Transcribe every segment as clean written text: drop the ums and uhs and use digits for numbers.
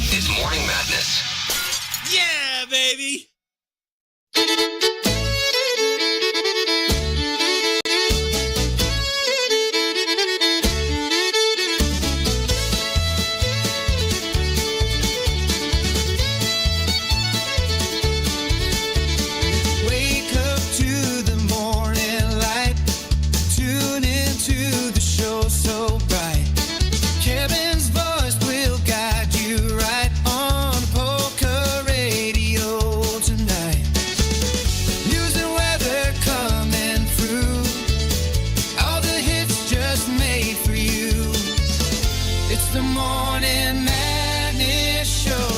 It's Morning Madness. Yeah, baby! Wake up to the morning light. Tune into the show so bright. Kevin's voice will guide you right on Polka Radio tonight. News and weather coming through. All the hits just made for you. It's the Morning Madness Show.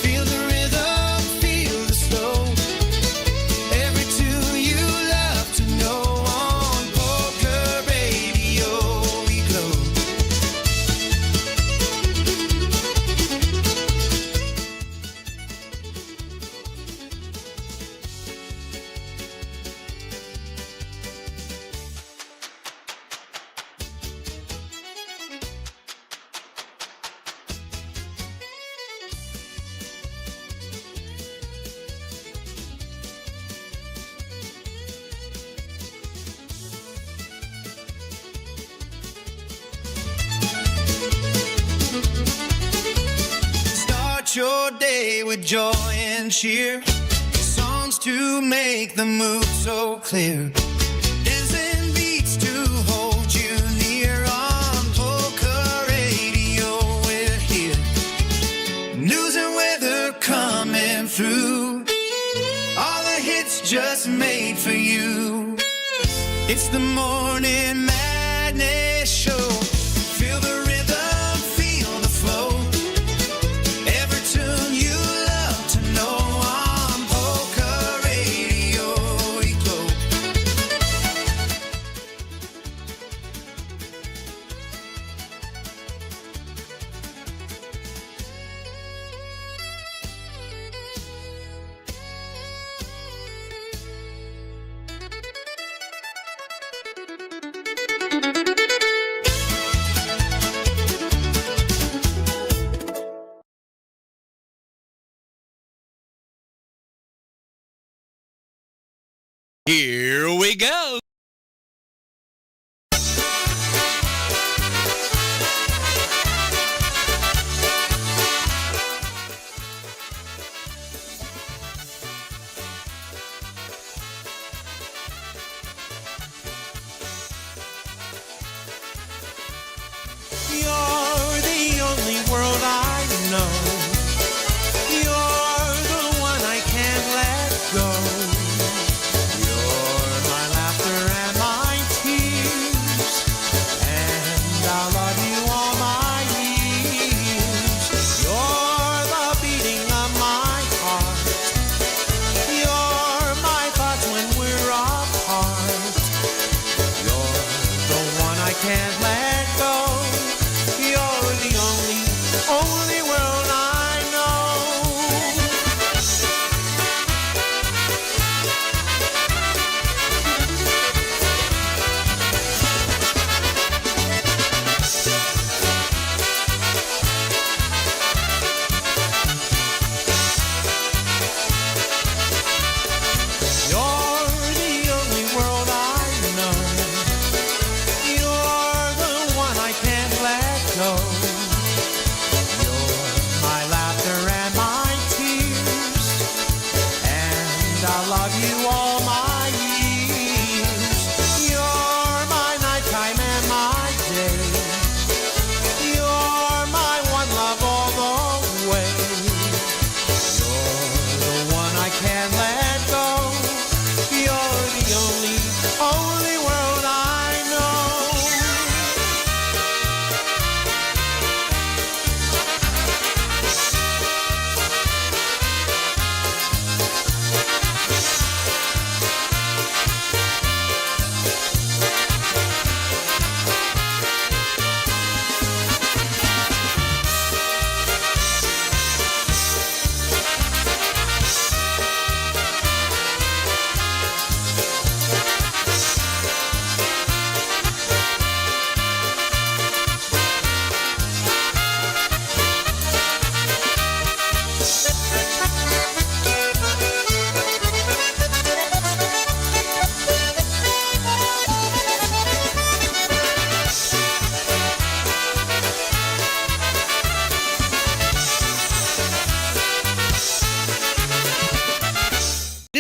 Feel the rhythm, feel the slow. Every tune you love to know on Polka Radio we glow. Start your day with joy and cheer. Songs to make the mood so clear. Dancing beats to hold you near on Polka Radio. We're here. News and weather coming through. All the hits just made for you. It's the Morning Madness Show. Feel the rhythm, feel the flow. Every tune you love to know on Polka Radio we glow. Here we go! You're the only world I know. You're the one I can't let go. You're my laughter and my tears, and I'll love you all my years. You're the beating of my heart. You're my thoughts when we're apart. You're the one I can't let go. You're the only world I know. You're the only world I know. You're the one I can't let go. You're my laughter and my tears, and I'll love you all my years.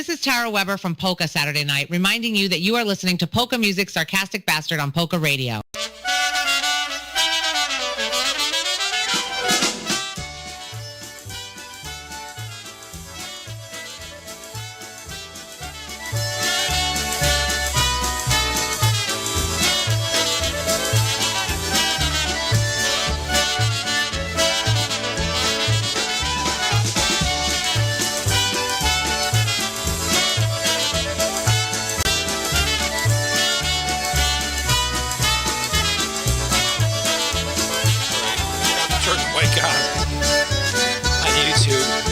this is Tara Weber from Polka Saturday Night, reminding you that you are listening to Polka Music Sarcastic Bastard on Polka Radio. Wake up on YouTube.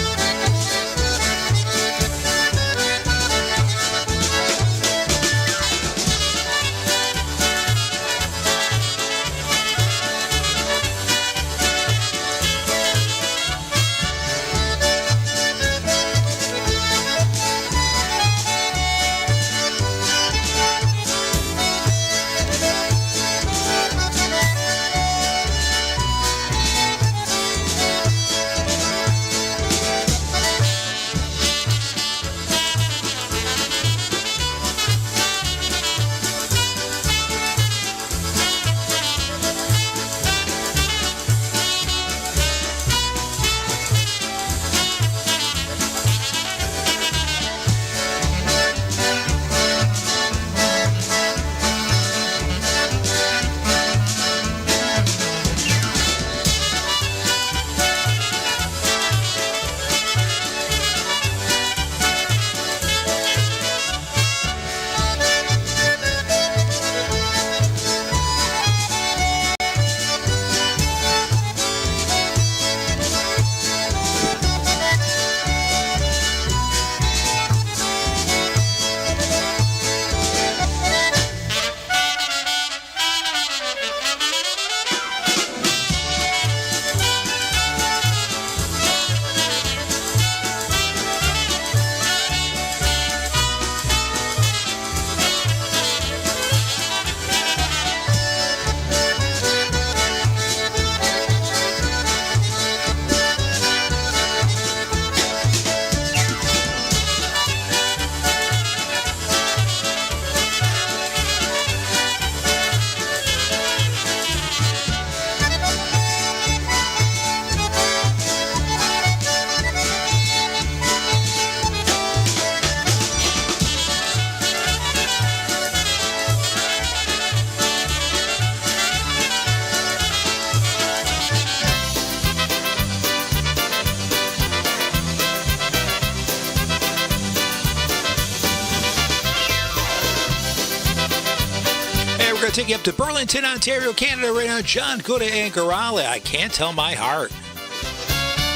Take you up to Burlington, Ontario, Canada right now. John Kuda and Garale. I can't tell my heart.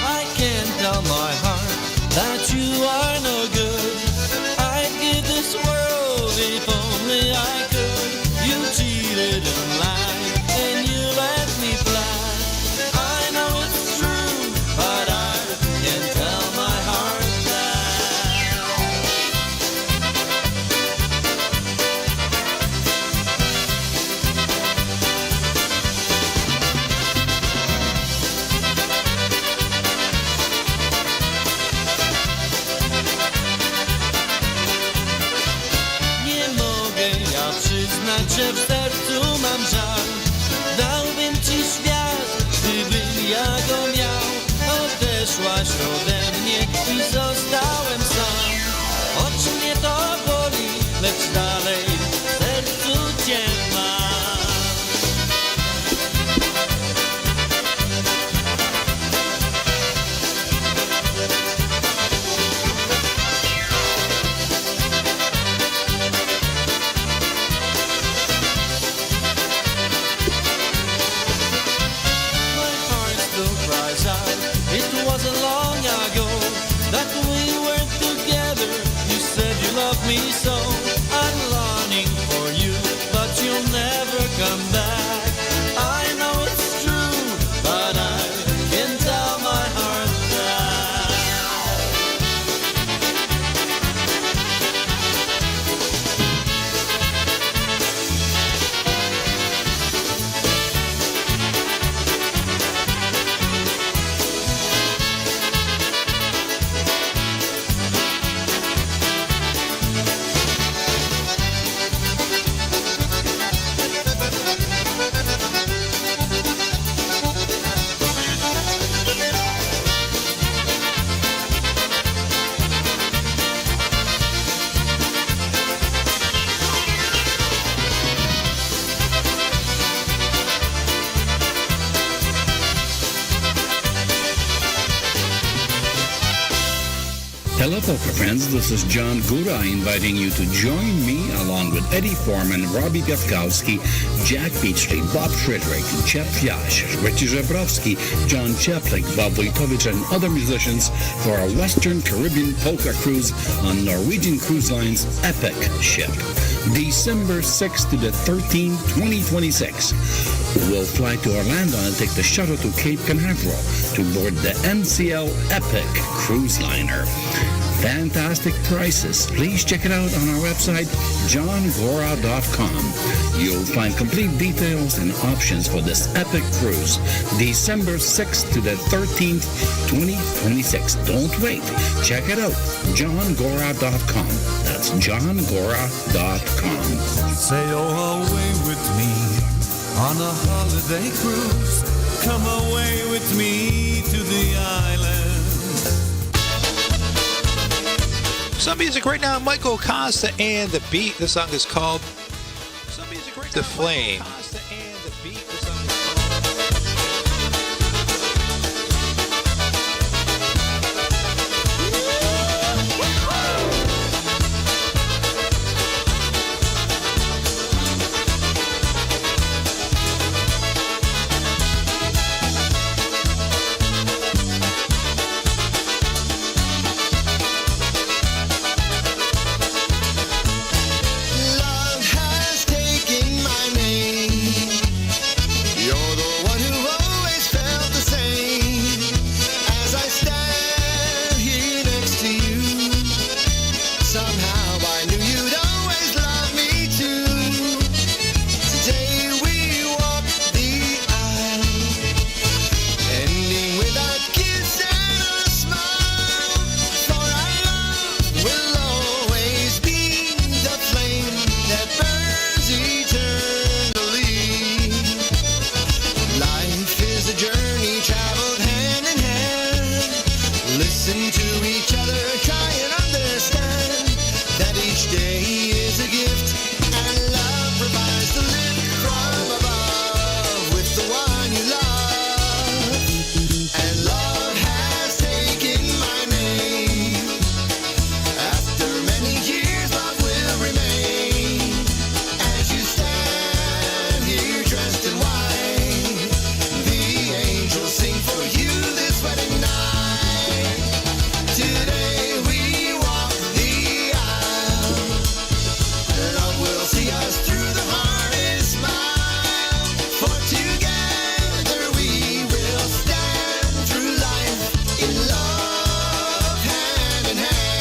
I can't tell my heart that you are no good. I'd give this world if only I could. You cheated and lied and you let me fly. I know it's true, but I can't tell my heart that. Przyznać, że w sercu mam żal. Dałbym ci świat, gdybym ja go miał. Odeszłaś ode mnie i zostałem sam. Choć mnie to boli, lecz dalej w sercu cię mam. Hello, Polka friends. This is John Gura inviting you to join me along with Eddie Foreman, Robbie Piatkowski, Jack Beachley, Bob Frederick, Jeff Yash, Richie Żebrowski, John Chaplik, Bob Wojtowicz, and other musicians for a Western Caribbean polka cruise on Norwegian Cruise Line's Epic ship. December 6th to the 13th, 2026. We'll fly to Orlando and take the shuttle to Cape Canaveral to board the NCL Epic cruise liner. Fantastic prices. Please check it out on our website, johngora.com. You'll find complete details and options for this epic cruise, December 6th to the 13th, 2026. Don't wait. Check it out, johngora.com. That's johngora.com. Sail away with me on a holiday cruise. Come away with me to the island. Some music right now, Michael Costa and The Beat. The song is called Some music right The now, Flame. Michael Costa and The Beat. The song is Love has taken my name. You're the one who always felt the same. As I stand here next to you, somehow I knew you'd always love me too. Today we walk the aisle, ending with a kiss and a smile. For our love will always be the flame that burns eternally. Life is a journey traveled hand in hand. Listen to each other, try and understand that each day is a gift, and love provides the lift from above with the one you love. And love has taken my name. After many years, love will remain. As you stand here dressed in white, the angels sing for you this wedding night. Today we walk the aisle. Love will see us through the hardest mile. For together we will stand through life in love, hand in hand.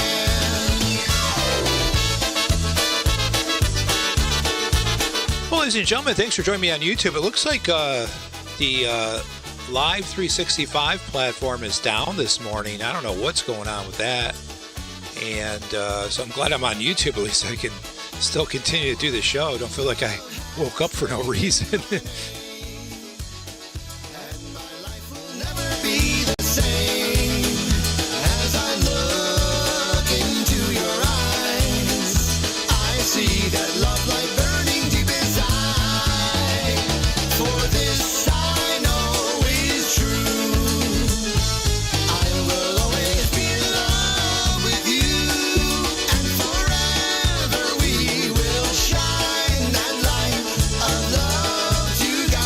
Well, ladies and gentlemen, thanks for joining me on YouTube. It looks like the Live 365 platform is down this morning. I don't know what's going on with that. And so I'm glad I'm on YouTube. At least I can still continue to do the show. I don't feel like I woke up for no reason. And my life will never be the same. As I look into your eyes, I see that love light burning deep inside. For this I know is true. I will always be in love with you, and forever we will shine that light of love to guide.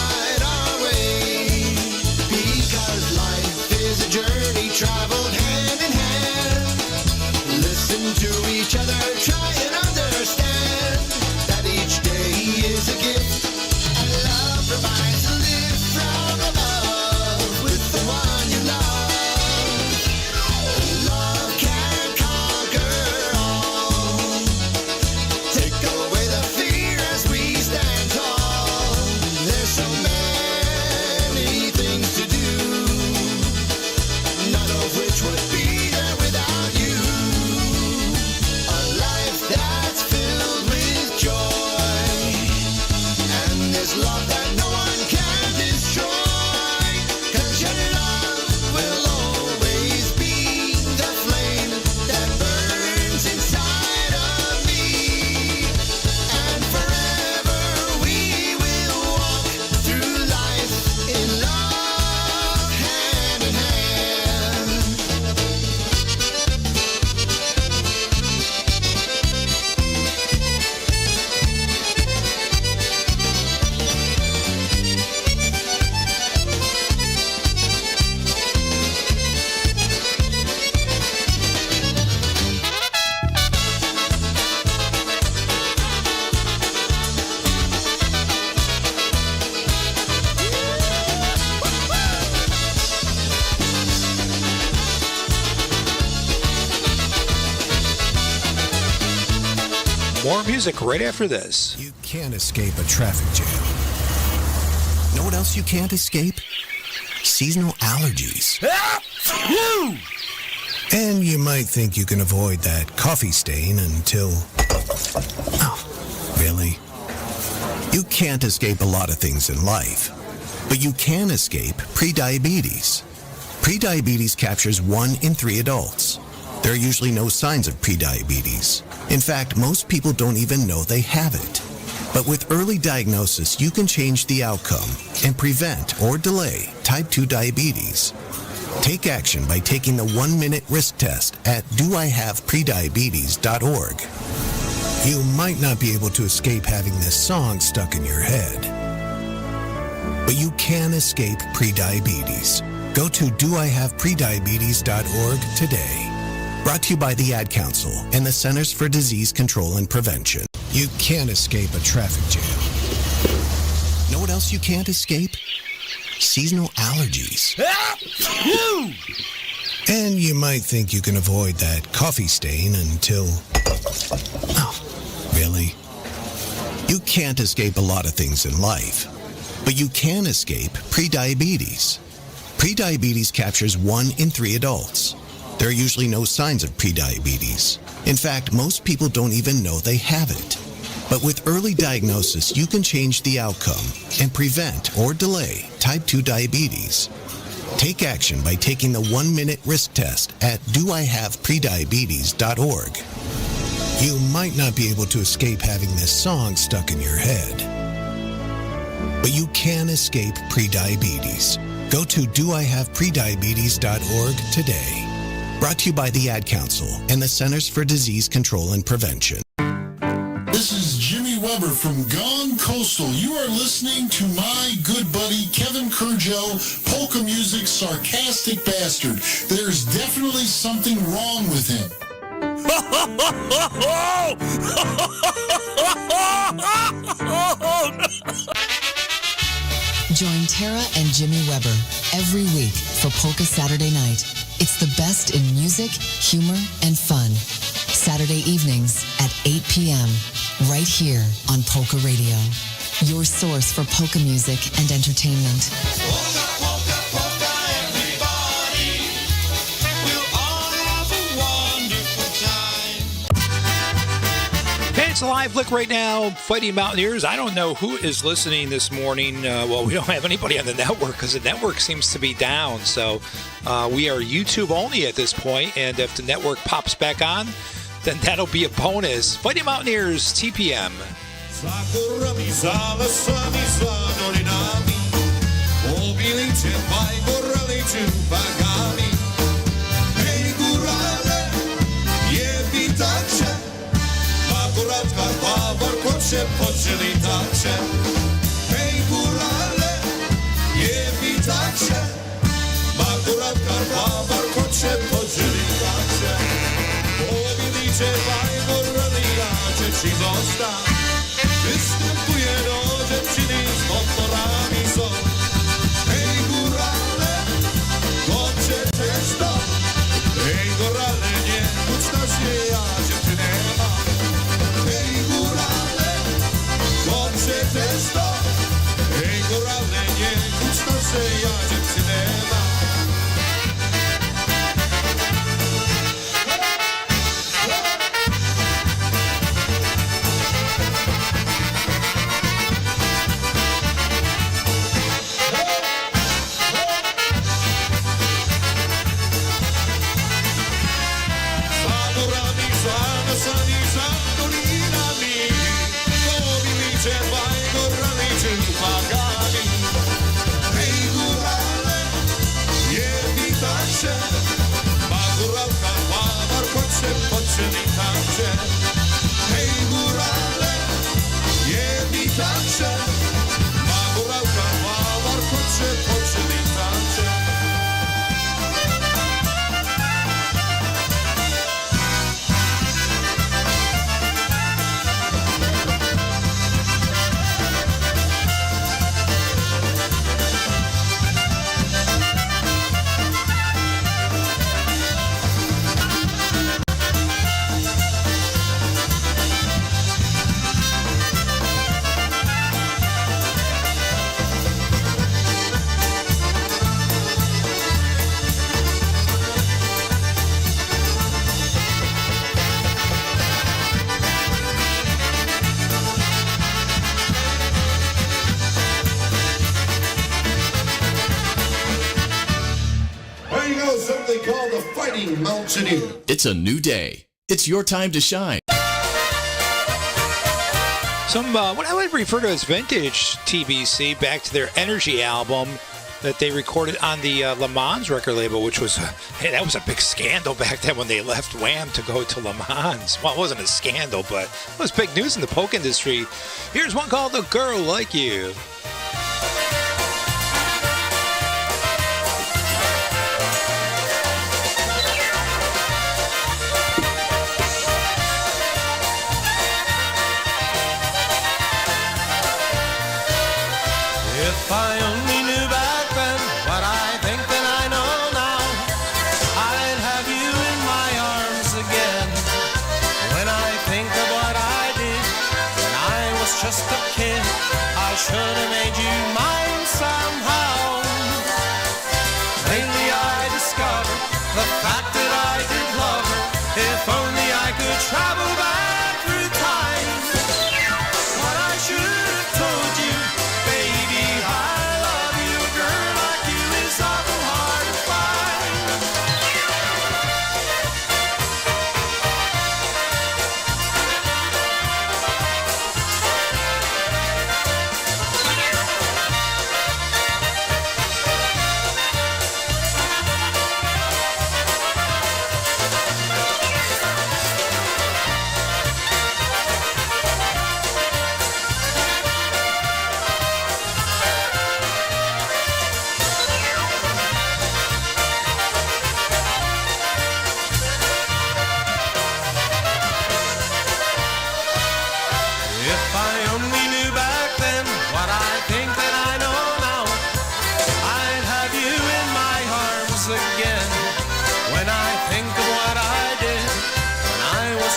More music right after this. You can't escape a traffic jam. Know what else you can't escape? Seasonal allergies. And you might think you can avoid that coffee stain until... Oh, really? You can't escape a lot of things in life, but you can escape prediabetes. Prediabetes captures 1 in 3 adults. There are usually no signs of prediabetes. In fact, most people don't even know they have it. But with early diagnosis, you can change the outcome and prevent or delay type 2 diabetes. Take action by taking the 1-minute risk test at doihaveprediabetes.org. You might not be able to escape having this song stuck in your head, but you can escape prediabetes. Go to doihaveprediabetes.org today. Brought to you by the Ad Council and the Centers for Disease Control and Prevention. You can't escape a traffic jam. Know what else you can't escape? Seasonal allergies. And you might think you can avoid that coffee stain until... Oh, really? You can't escape a lot of things in life, but you can escape prediabetes. Prediabetes captures 1 in 3 adults. There are usually no signs of prediabetes. In fact, most people don't even know they have it. But with early diagnosis, you can change the outcome and prevent or delay type 2 diabetes. Take action by taking the 1-minute risk test at doihaveprediabetes.org. You might not be able to escape having this song stuck in your head, but you can escape prediabetes. Go to doihaveprediabetes.org today. Brought to you by the Ad Council and the Centers for Disease Control and Prevention. This is Jimmy Weber from Gone Coastal. You are listening to my good buddy Kevin Kurdziel, polka music sarcastic bastard. There's definitely something wrong with him. Join Tara and Jimmy Weber every week for Polka Saturday Night. It's the best in music, humor, and fun. Saturday evenings at 8 p.m. right here on Polka Radio. Your source for polka music and entertainment. Polka, polka, polka, everybody. We'll all have a wonderful time. Hey, it's a live look right now. Fighting Mountaineers. I don't know who is listening this morning. Well, we don't have anybody on the network because the network seems to be down. So we are YouTube only at this point. And if the network pops back on, then that'll be a bonus. Fighting Mountaineers, TPM. Za górami, za lasami, za dolinami. Obilicie, maj górali czubakami. Hej górale, je witacie. Akurat karpa warkocze, poczyli tacie. Hej górale, je witacie. Akurat karpa warkocze, poczyli tacie. Obilicie, maj górali, jacie ci został. Występuje do dziewczyny z motorami są. Hej górale, chodźcie też tam. Hej górale, nie uczta się, ja dziewczynę mam. Hej górale, chodźcie też tam. Hej górale, nie uczta się, ja dziewczynę mam. Hej górale, je witacie. Ma górałka, ma warkocze, poczyli tacie. fighting mountaineer. It's a new day. It's your time to shine. Some, what I would refer to as vintage TBC, back to their Energy album that they recorded on the Le Mans record label, which was, hey, that was a big scandal back then when they left Wham to go to Le Mans. Well, it wasn't a scandal, but it was big news in the polka industry. Here's one called A Girl Like You. If I only knew back then what I think that I know now, I'd have you in my arms again. When I think of what I did when I was just a kid, I should have made you mine somehow. Lately I discovered the fact that I did love her. If only I could travel back through time, what I should have told you.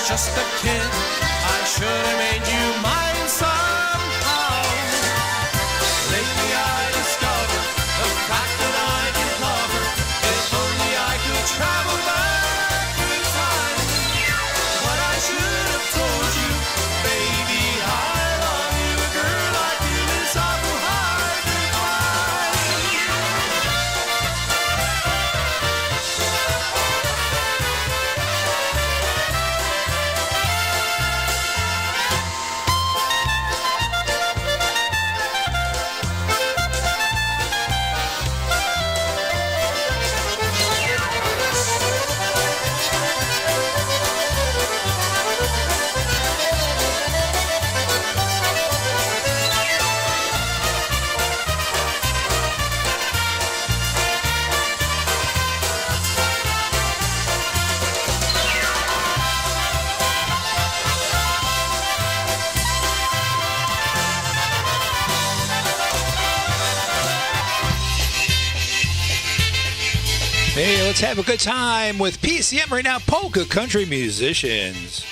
Just a kid, I should have made you mine somehow. Lately I discovered the fact that I did love her. If only I could travel back through time, what I should have told you, baby, I love you. A girl like you is awful hard to find. Hey, let's have a good time with PCM right now, Polka Country Musicians.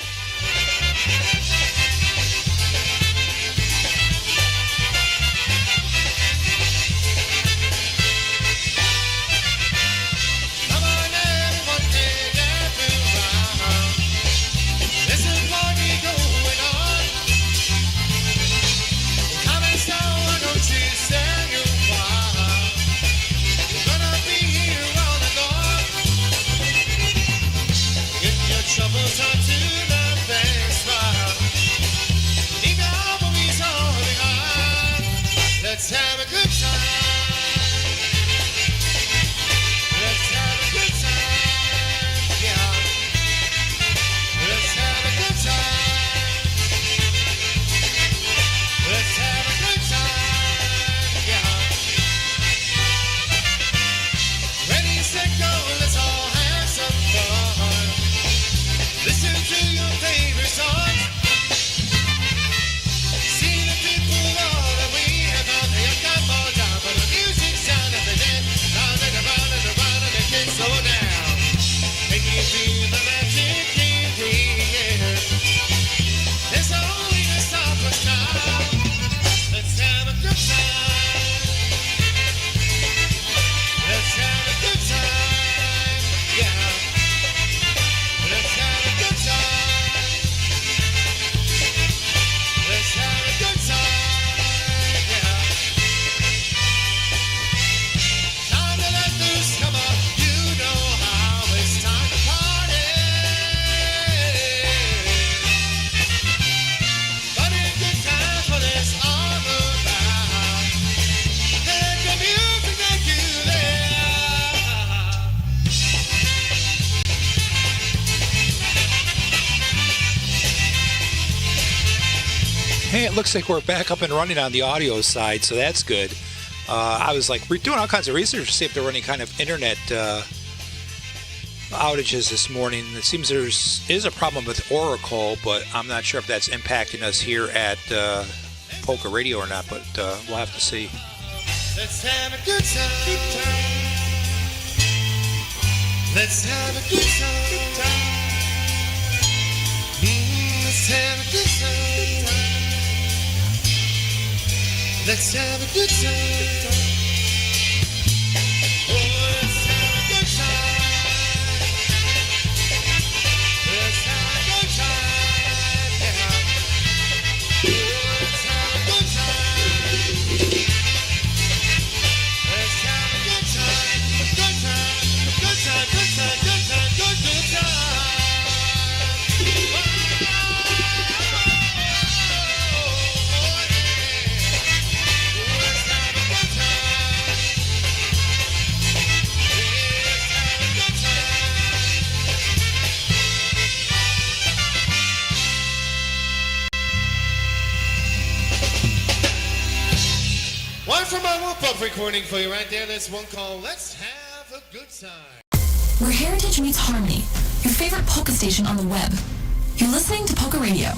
Troubles are to the best. Leave your worries all behind. Let's have a good time. Let's have a good time. Yeah. Let's have a good time. Let's have a good time. Yeah. Ready, set, go. Let's all have some fun. Listen Hey, it looks like we're back up and running on the audio side, so that's good. I was like, we're doing all kinds of research to see if there were any kind of internet outages this morning. It seems there is a problem with Oracle, but I'm not sure if that's impacting us here at Polka Radio or not, but we'll have to see. Let's have a good time. Let's have a good time. Let's have a good time. Let's have a good time. Oh, let's have a good time. Let's have a good time. Yeah. Oh, let's have a good time. Let's have a good time. Good time. Good time. Good time. Good time. Good time. One from my whoop-up recording for you right there. That's one called Let's Have a Good Time. Where heritage meets harmony. Your favorite polka station on the web. You're listening to Polka Radio.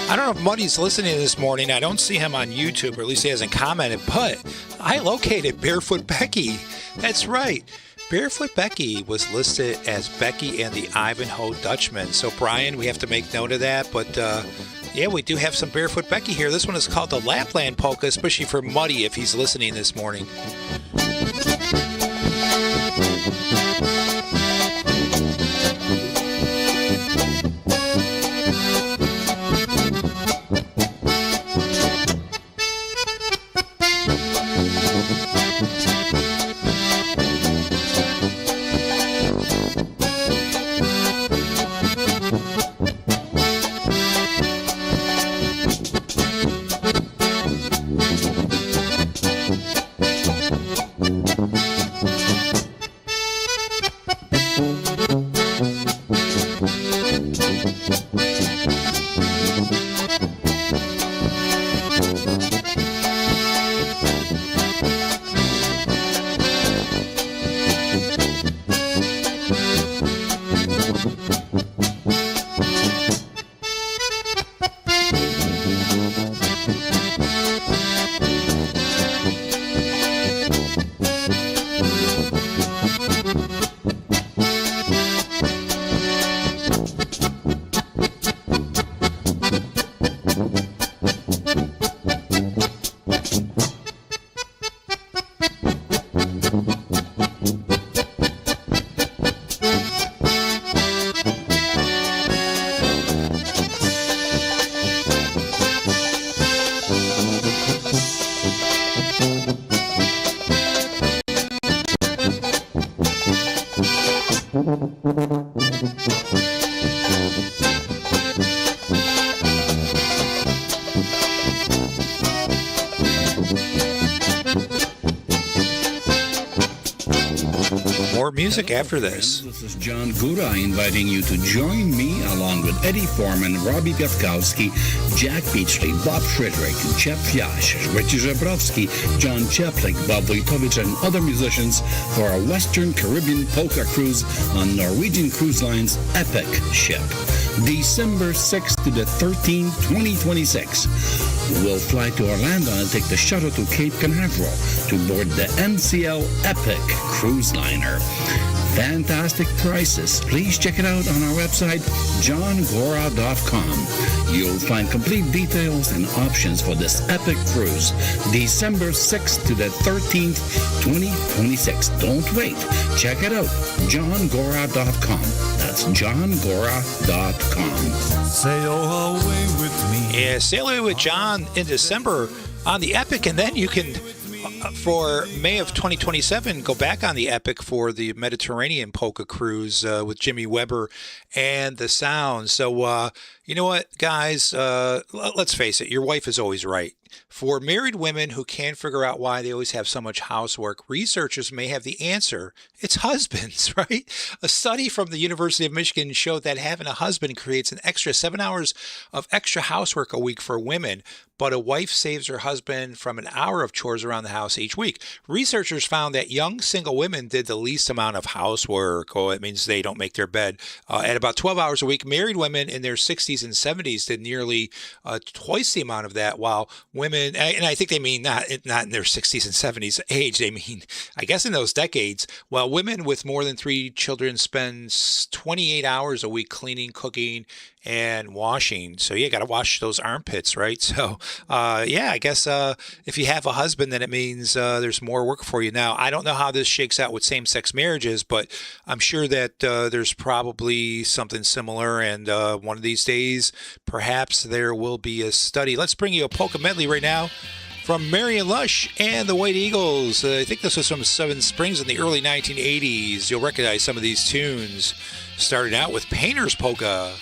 I don't know if Muddy's listening this morning. I don't see him on YouTube, or at least he hasn't commented, but I located Barefoot Becky. That's right. Barefoot Becky was listed as Becky and the Ivanhoe Dutchman. So, Brian, we have to make note of that. But, yeah, we do have some Barefoot Becky here. This one is called the Lapland Polka, especially for Muddy if he's listening this morning. More music after this. This is John Gura inviting you to join me along with Eddie Foreman, Robbie Piatkowski, Jack Beachley, Bob Frederick, Chep Flash, Richie Żebrowski, John Cheplik, Bob Wojtowicz, and other musicians for a Western Caribbean polka cruise on Norwegian Cruise Line's Epic ship. December 6th to the 13th, 2026. We'll fly to Orlando and take the shuttle to Cape Canaveral to board the NCL Epic cruise liner. Fantastic prices. Please check it out on our website, johngora.com. You'll find complete details and options for this epic cruise, December 6th to the 13th, 2026. Don't wait. Check it out, johngora.com. That's johngora.com. Sail away with me. Yeah, sail away with John in December on the Epic, and then you can, for May of 2027, go back on the Epic for the Mediterranean Polka Cruise with Jimmy Weber and the Sound. So, you know what, guys? Let's face it, your wife is always right. For married women who can't figure out why they always have so much housework, researchers may have the answer. It's husbands, right? A study from the University of Michigan showed that having a husband creates an extra 7 hours of extra housework a week for women, but a wife saves her husband from an hour of chores around the house each week. Researchers found that young single women did the least amount of housework. Oh, it means they don't make their bed at about 12 hours a week. Married women in their 60s and 70s did nearly twice the amount of that, while women, and I think they mean not in their 60s and 70s age, they mean, I guess in those decades, while women with more than 3 children spend 28 hours a week cleaning, cooking, and washing. So you got to wash those armpits, right? So yeah, I guess if you have a husband, then it means there's more work for you. Now, I don't know how this shakes out with same-sex marriages, but I'm sure that there's probably something similar. And one of these days, perhaps there will be a study. Let's bring you a polka medley right now from Marion Lush and the White Eagles. I think this was from Seven Springs in the early 1980s. You'll recognize some of these tunes. Starting out with Painter's Polka.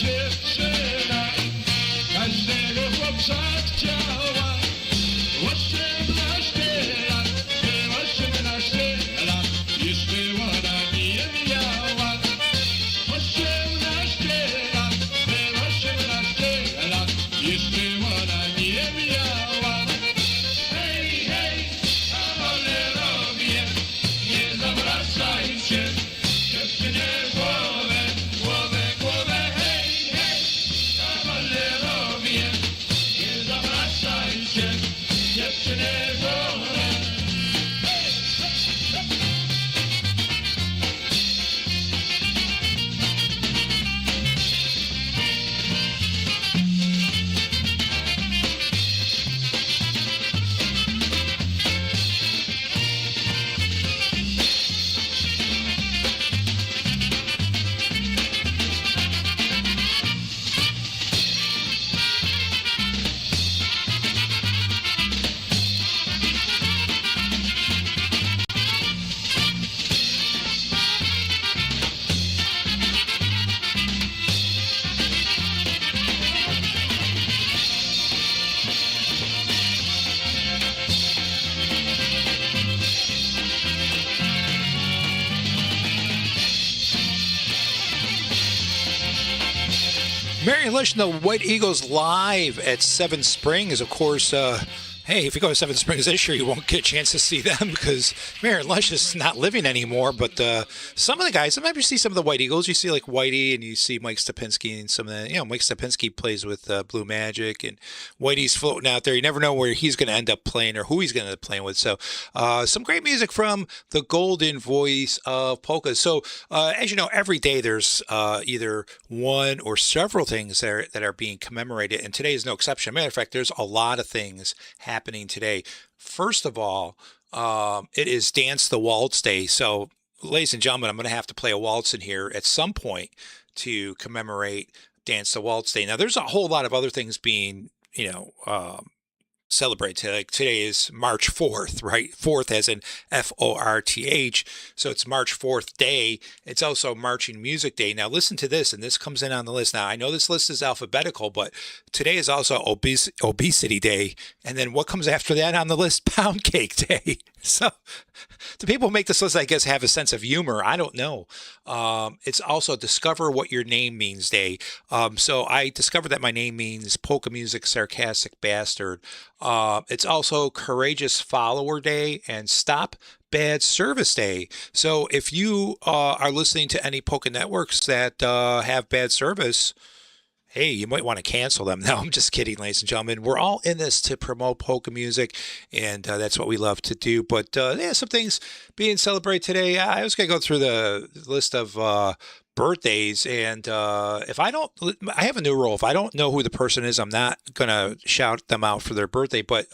dziewczyna każdego chłopca chciała. 18 lat, była 18 lat, już była na nie miała. 18 lat, była 18 lat, już była na nie miała. Hej, hej, kawalerowie, nie zawracajcie dziewczynie głowę, głowę, głowę. Hej, hej, kawalerowie, nie zawracajcie dziewczynie głowę. Marion Lush and the White Eagles live at Seven Springs. Of course, hey, if you go to Seven Springs this year, you won't get a chance to see them because Marion Lush is not living anymore. But some of the guys, sometimes you see some of the White Eagles. You see like Whitey and you see Mike Stepinski and some of the, Mike Stepinski plays with Blue Magic and Whitey's floating out there. You never know where he's going to end up playing or who he's going to end up playing with. So some great music from the golden voice of polka. So as you know, every day there's either one or several things that are being commemorated. And today is no exception. Matter of fact, there's a lot of things happening today. First of all, it is Dance the Waltz Day. So, ladies and gentlemen, I'm going to have to play a waltz in here at some point to commemorate Dance the Waltz Day. Now, there's a whole lot of other things being, celebrated today. Like today is March 4th, right? 4th as in F-O-R-T-H. So it's March 4th Day. It's also Marching Music Day. Now listen to this, and this comes in on the list. Now I know this list is alphabetical, but today is also Obesity Day. And then what comes after that on the list? Pound Cake Day. So the people who make this list, I guess, have a sense of humor. I don't know. It's also Discover What Your Name Means Day. So I discovered that my name means polka music, sarcastic bastard. It's also Courageous Follower Day and Stop Bad Service Day. So if you are listening to any polka networks that have bad service, hey, you might want to cancel them. No, I'm just kidding, ladies and gentlemen. We're all in this to promote polka music, and that's what we love to do. But yeah, some things being celebrated today. I was going to go through the list of birthdays, and if I have a new rule. If I don't know who the person is, I'm not gonna shout them out for their birthday. But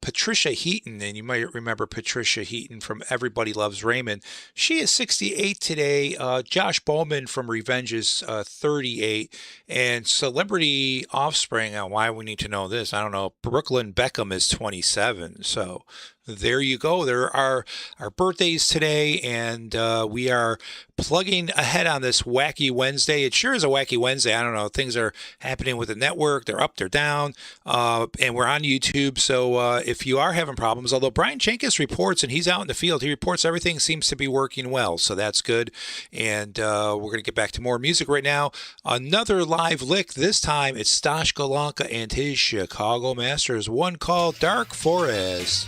Patricia Heaton, and you might remember Patricia Heaton from Everybody Loves Raymond. She is 68 today. Josh Bowman from Revenge is 38, and Celebrity Offspring. Why we need to know this? I don't know. Brooklyn Beckham is 27. So there you go. There are our birthdays today, and we are plugging ahead on this wacky Wednesday. It sure is a wacky Wednesday. I don't know. Things are happening with the network. They're up, they're down, and we're on YouTube. So if you are having problems, although Brian Jenkins reports, and he's out in the field, he reports everything seems to be working well. So that's good. And we're going to get back to more music right now. Another live lick. This time it's Stash Galanka and his Chicago Masters. One called Dark Forest.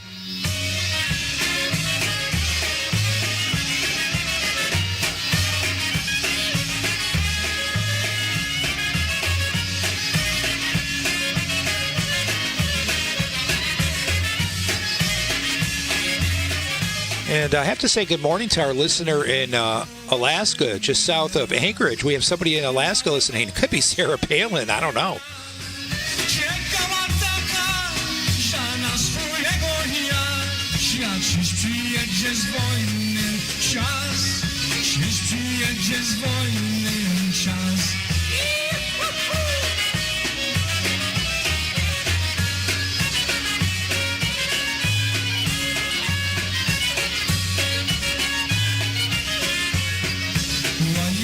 And I have to say good morning to our listener in Alaska, just south of Anchorage. We have somebody in Alaska listening. It could be Sarah Palin. I don't know.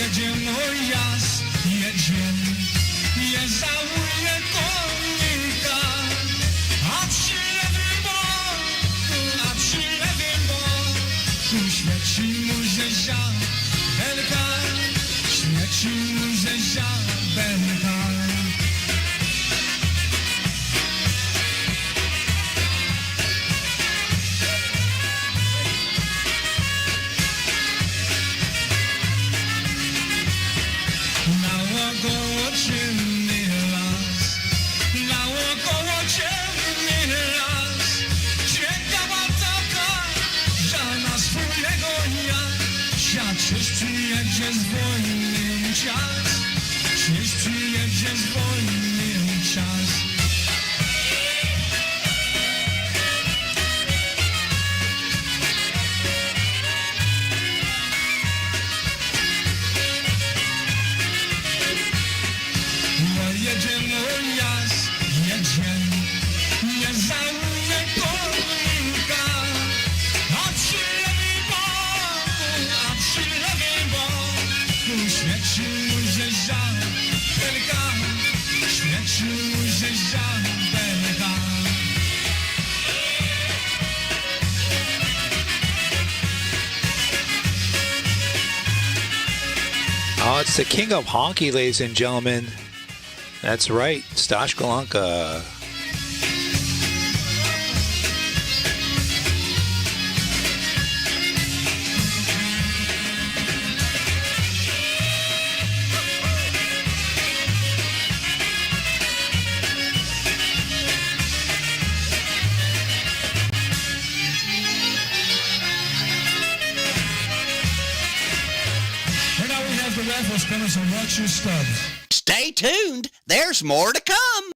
Jedzie mój jas, jedzie Oh, it's the king of honky, ladies and gentlemen. That's right, Stash Galanka. Spinners and watch your stubs. Stay tuned. There's more to come.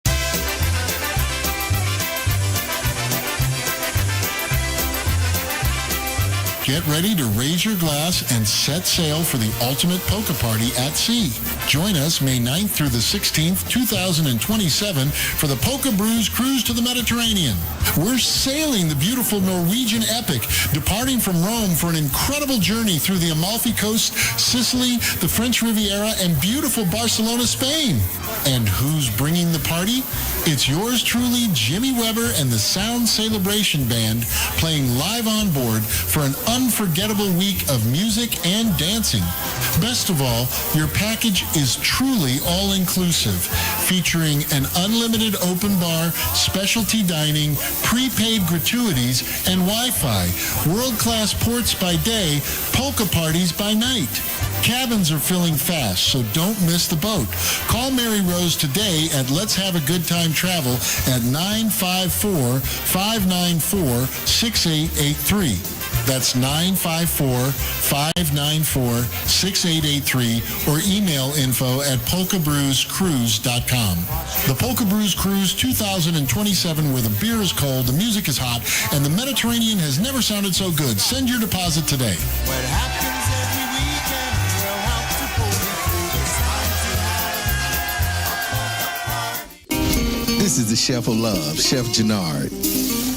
Get ready to raise your glass and set sail for the ultimate polka party at sea. Join us May 9th through the 16th, 2027 for the Polka Brews Cruise to the Mediterranean. We're sailing the beautiful Norwegian epic, departing from Rome for an incredible journey through the Amalfi Coast, Sicily, the French Riviera, and beautiful Barcelona, Spain. And who's bringing the party? It's yours truly, Jimmy Weber and the Sound Celebration Band, playing live on board for an unforgettable week of music and dancing. Best of all, your package is truly all-inclusive, featuring an unlimited open bar, specialty dining, prepaid gratuities, and Wi-Fi, world-class ports by day, polka parties by night. Cabins are filling fast, so don't miss the boat. Call Mary Rose today at Let's Have a Good Time Travel at 954-594-6883. That's 954-594-6883 or email info@polkabrewscruise.com. The Polka Brews Cruise 2027, where the beer is cold, the music is hot, and the Mediterranean has never sounded so good. Send your deposit today. What happens every weekend will help to pull me through the This is the Chef of Love, Chef Gennard,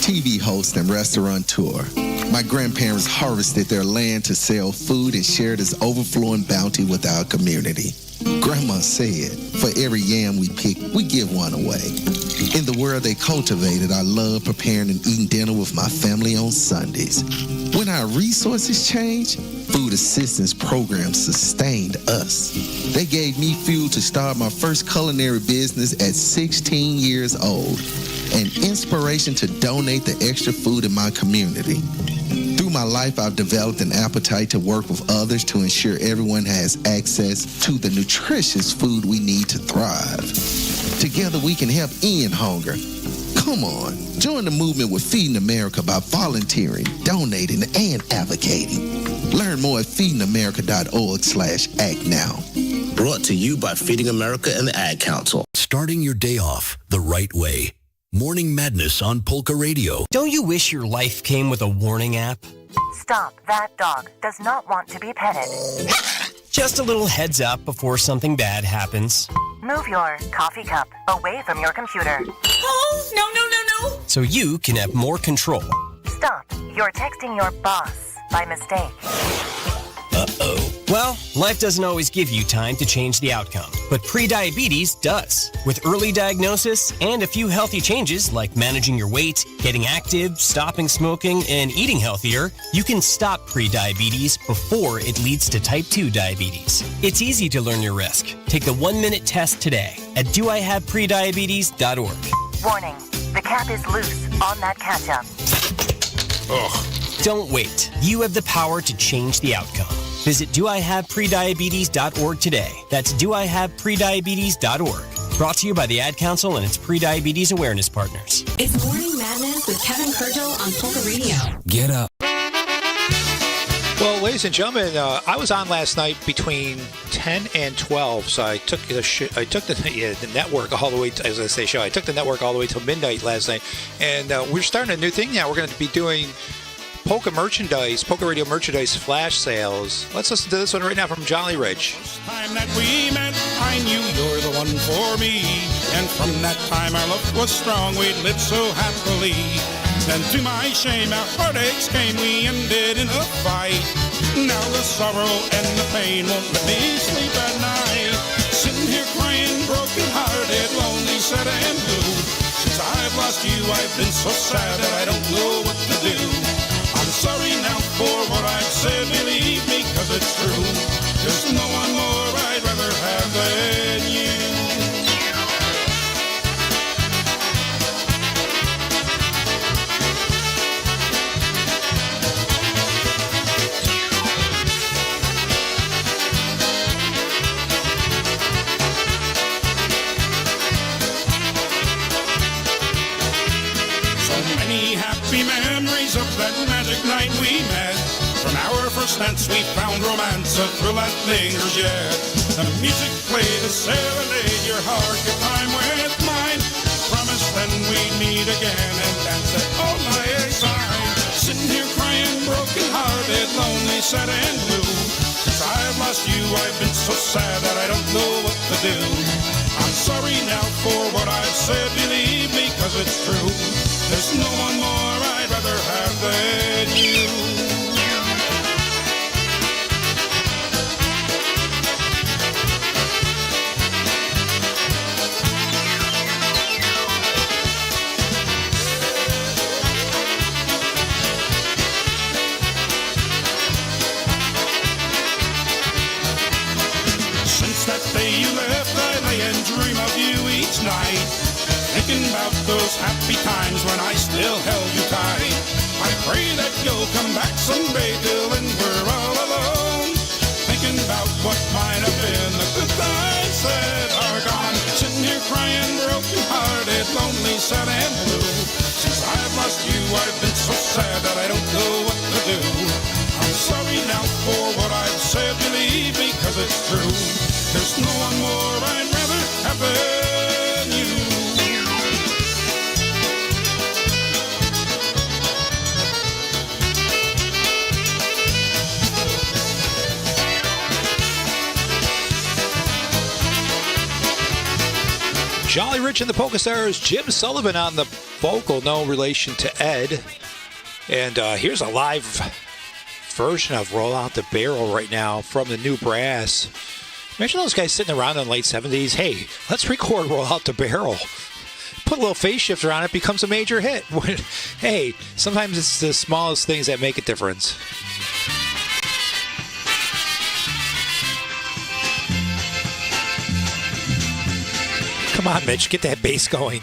TV host and restaurateur. My grandparents harvested their land to sell food and share this overflowing bounty with our community. Grandma said, for every yam we pick, we give one away. In the world they cultivated, I love preparing and eating dinner with my family on Sundays. When our resources changed, food assistance programs sustained us. They gave me fuel to start my first culinary business at 16 years old, and inspiration to donate the extra food in my community. Through my life, I've developed an appetite to work with others to ensure everyone has access to the nutritious food we need to thrive. Together, we can help end hunger. Come on, join the movement with Feeding America by volunteering, donating, and advocating. Learn more at feedingamerica.org/act now. Brought to you by Feeding America and the Ad Council. Starting your day off the right way. Morning Madness on Polka Radio. Don't you wish your life came with a warning app? Stop. That dog does not want to be petted. Just a little heads up before something bad happens. Move your coffee cup away from your computer. Oh, no. So you can have more control. Stop. You're texting your boss by mistake. Uh-oh. Well, life doesn't always give you time to change the outcome. but prediabetes does. With early diagnosis and a few healthy changes like managing your weight, getting active, stopping smoking, and eating healthier, you can stop prediabetes before it leads to type 2 diabetes. It's easy to learn your risk. Take the 1-minute test today at doihaveprediabetes.org. Warning, the cap is loose on that ketchup. Ugh. Don't wait. You have the power to change the outcome. Visit doihaveprediabetes.org today. That's doihaveprediabetes.org. Brought to you by the Ad Council and its pre-diabetes awareness partners. It's Morning Madness with Kevin Kurdziel on Polka Radio. Get up. Well, ladies and gentlemen, I was on last night between 10 and 12, so I took the network all the way, as I say, show. I took the network all the way till midnight last night, and we're starting a new thing now. We're going to be doing Polka merchandise, Polka Radio merchandise flash sales. Let's listen to this one right now from Jolly Rich. Time that we met, I knew you're the one for me, and from that time our love was strong. We'd lived so happily. Then to my shame, our heartaches came. We ended in a fight. Now the sorrow and the pain won't let me sleep at night. Sitting here crying, broken-hearted, lonely, sad and blue. Since I've lost you, I've been so sad that I don't know what to do. I'm sorry now for what I've said, believe me, 'cause it's true. There's no one more I'd rather have than you. Happy memories of that magic night we met. From our first dance we found romance, a thrill that lingers yet. The music played a serenade, your heart your time with mine. Promised then we'd meet again and dance at all night time. Sitting here crying, broken-hearted, lonely, sad and blue. Since I've lost you, I've been so sad that I don't know what to do. I'm sorry now for what I've said, believe me, 'cause it's true. There's no one more I'd rather have than you. Since that day you left, I lay and dream of you each night. Thinking about those happy times when I still held you tight. I pray that you'll come back someday, till then we're all alone. Thinking about what might have been, the good times that are gone. Sitting here crying, broken-hearted, lonely, sad and blue. Since I've lost you, I've been so sad that I don't know what to do. I'm sorry now for what I've said, believe me, 'cause it's true. There's no one more I'd rather have than you. Jolly Rich and the Polka Stars, Jim Sullivan on the vocal, no relation to Ed. And here's a live version of Roll Out the Barrel right now from the new brass. Imagine those guys sitting around in the late 70s. Hey, let's record Roll Out the Barrel. Put a little phase shifter on it, becomes a major hit. Hey, sometimes it's the smallest things that make a difference. Come on, Mitch, get that bass going.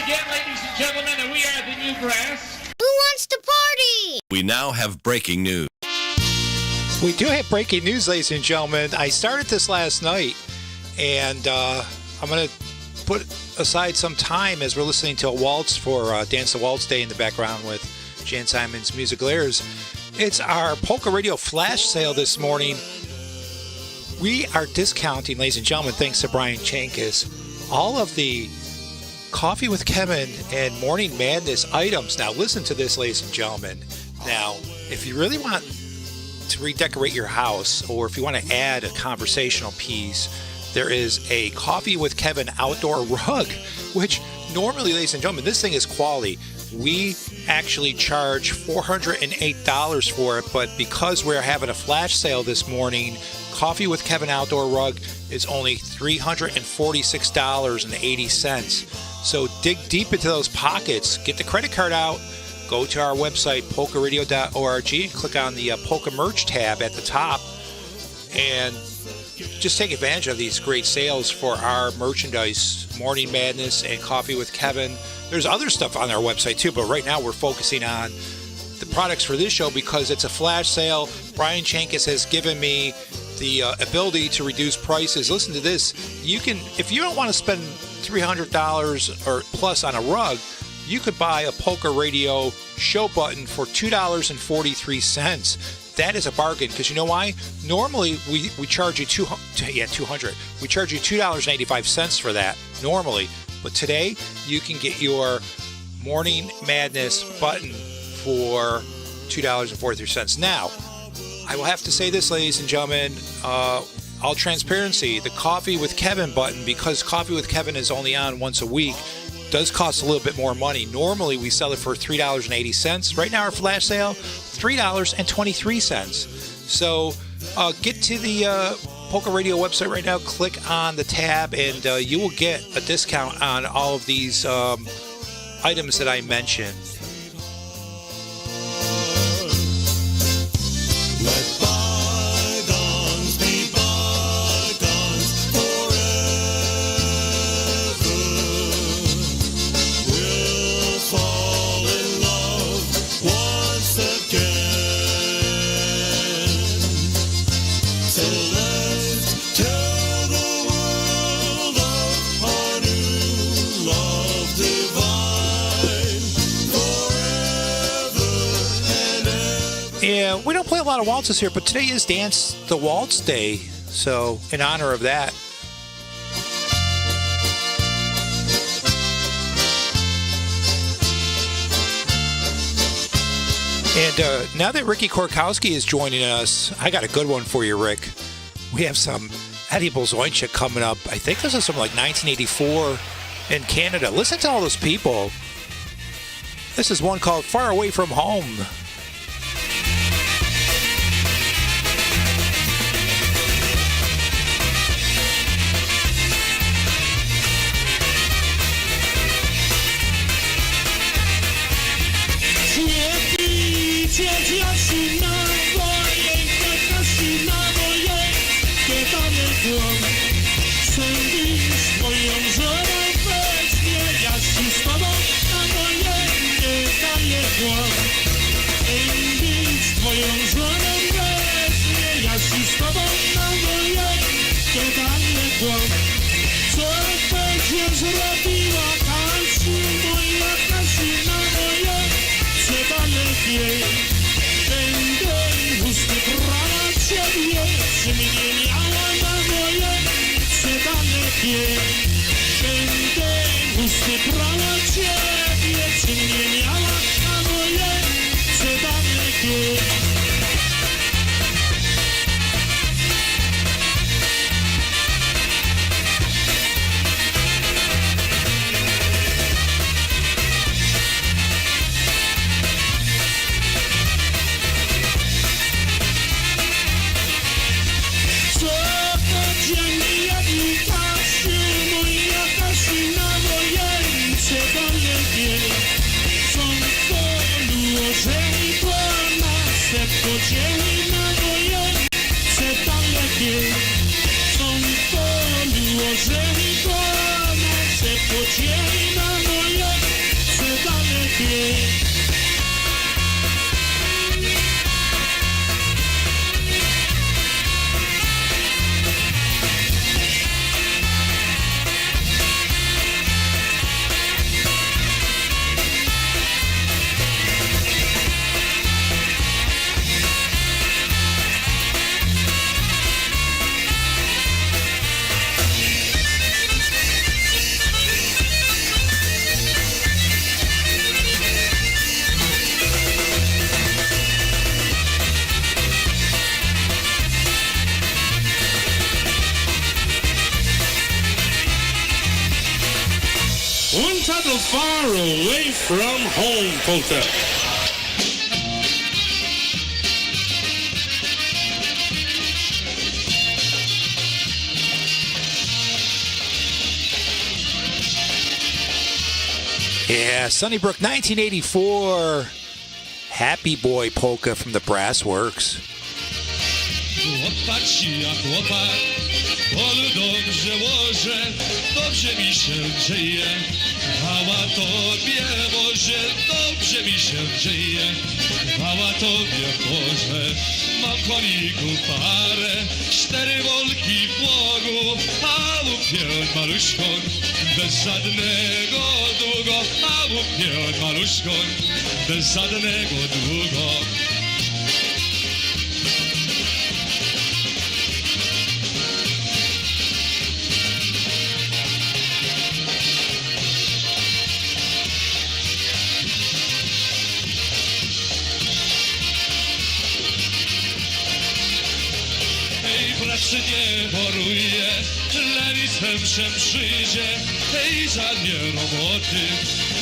again, ladies and gentlemen, and we are the Newgrass. Who wants to party? We now have breaking news. We do have breaking news, ladies and gentlemen. I started this last night, and I'm going to put aside some time as we're listening to a waltz for Dance the Waltz Day in the background with Jan Simon's Musical Airs. It's our Polka Radio flash sale this morning. We are discounting, ladies and gentlemen, thanks to Brian Chankis, all of the Coffee with Kevin and Morning Madness items. Now, listen to this, ladies and gentlemen. Now, if you really want to redecorate your house, or if you want to add a conversational piece, there is a Coffee with Kevin outdoor rug, which normally, ladies and gentlemen, this thing is quality. We actually charge $408 for it, but because we're having a flash sale this morning, Coffee with Kevin outdoor rug is only $346.80. So dig deep into those pockets, get the credit card out, go to our website, polkaradio.org, and click on the Polka Merch tab at the top, and just take advantage of these great sales for our merchandise, Morning Madness and Coffee with Kevin. There's other stuff on our website too, but right now we're focusing on the products for this show because it's a flash sale. Brian Chankis has given me the ability to reduce prices. Listen to this. You can, if you don't want to spend $300 or plus on a rug, you could buy a Polka Radio show button for $2.43. That is a bargain, because you know why? Normally we charge you $200. We charge you $2.85 for that normally, but today you can get your Morning Madness button for $2.43. Now, I will have to say this, ladies and gentlemen, all transparency, the Coffee with Kevin button, because Coffee with Kevin is only on once a week, does cost a little bit more money. Normally we sell it for $3.80. Right now our flash sale, $3.23. So get to the Polka Radio website right now, click on the tab, and you will get a discount on all of these items that I mentioned. Yeah, we don't play a lot of waltzes here, but today is Dance the Waltz Day, so in honor of that. And now that Ricky Korkowski is joining us, I got a good one for you, Rick. We have some Eddie Blazonczyk coming up. I think this is from like 1984 in Canada. Listen to all those people. This is one called Far Away From Home. the far away from home polka. Yeah, Sunnybrook 1984 Happy Boy Polka from the Brass Works. Chłopak, ja chłopak, polu dobrze łożę, dobrze mi się dzieje. Chwała Tobie, Boże, dobrze mi się dzieje. Chwała Tobie, Boże, mam koników parę, 4 wolki w płogu, a łupię maluszką, bez żadnego długo, a łupię maluszką, bez żadnego długo. Pracy nie choruje, lenicem się przyjdzie, hej, za nie roboty,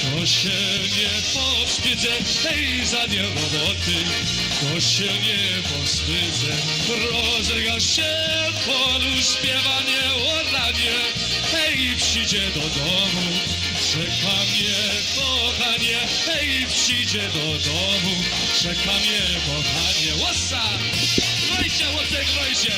to się nie powstydzę, hej, za nie roboty, to się nie powstydzę. Rozryga się w polu, śpiewanie, oranie, hej, przyjdzie do domu, czeka mnie kochanie, hej, przyjdzie do domu, czeka mnie kochanie. Łosa! Grajcie, łosek, grajcie!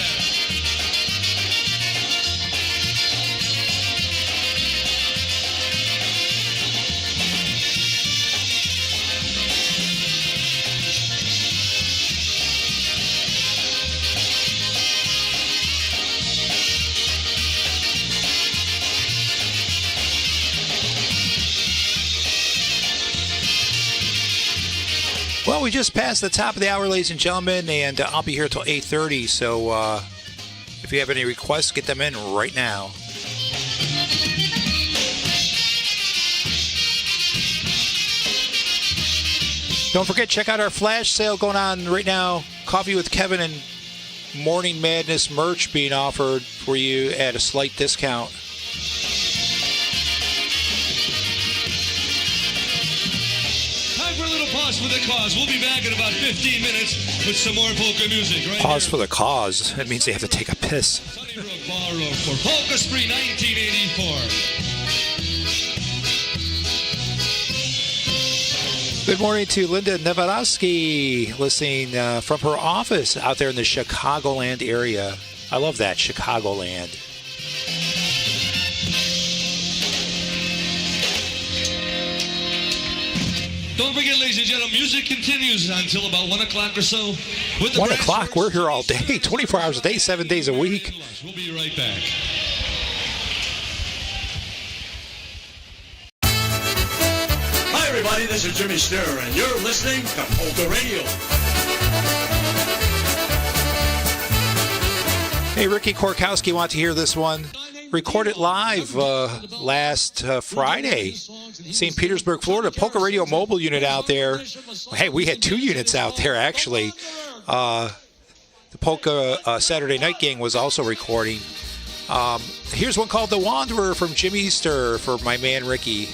Well, we just passed the top of the hour, ladies and gentlemen, and I'll be here till 8:30. So if you have any requests, get them in right now. Don't forget, check out our flash sale going on right now. Coffee with Kevin and Morning Madness merch being offered for you at a slight discount. For a little pause for the cause. We'll be back in about 15 minutes with some more polka music. Right Pause here. for the cause. That means they have to take a piss. Sunnybrook Bar Road for Polka Spree 1984. Good morning to Linda Nevarowski, listening from her office out there in the Chicagoland area. I love that, Chicagoland. Don't forget, ladies and gentlemen, music continues until about 1 o'clock or so. With the 1 o'clock, we're here all day, 24 hours a day, 7 days a week. We'll be right back. Hi, everybody. This is Jimmy Sturr, and you're listening to Polka Radio. Hey, Ricky Korkowski, want to hear this one? Recorded live last Friday, St. Petersburg, Florida. Polka Radio mobile unit out there. Hey, we had 2 units out there, actually. The Polka Saturday Night Gang was also recording. Here's one called The Wanderer from Jimmy Sturr for my man Ricky.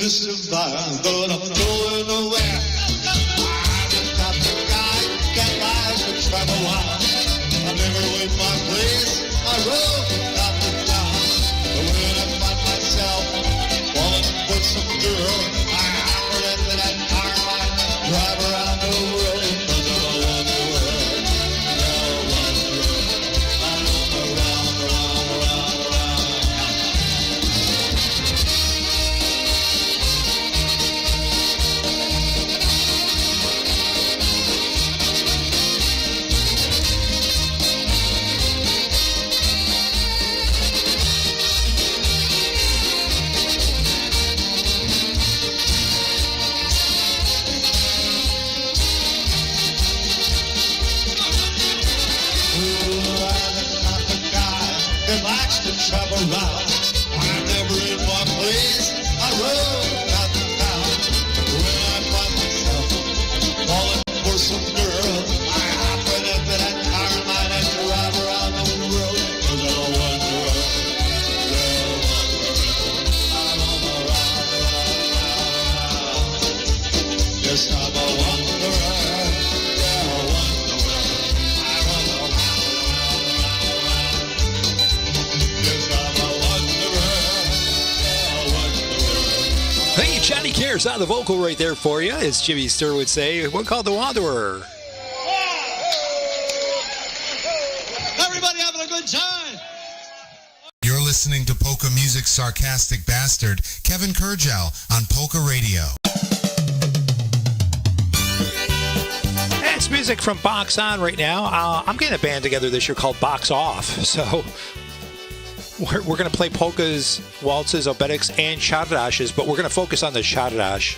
to survive, but I'm going nowhere. I'm just not the guy that lies to travel wild. I never leave my place, my road not the town. But when I find myself falling for some girl, I offer it to that car line, drive around the world, 'cause I'm a wanderer. That likes to travel around. I'm never in one place. I roam out the town. When I find myself falling for some girl, I hop right up in that car of mine and drive around the world. 'Cause I'm a wanderer. Yes, I'm a wanderer. Hey, Johnny Cares on the vocal right there for you, as Jimmy Sturr would say. One called The Wanderer. Everybody having a good time? You're listening to Polka Music's Sarcastic Bastard, Kevin Kurdziel, on Polka Radio. That's music from Box On right now. I'm getting a band together this year called Box Off. So we're going to play polkas, waltzes, obetics, and czardaches, but we're going to focus on the czardache.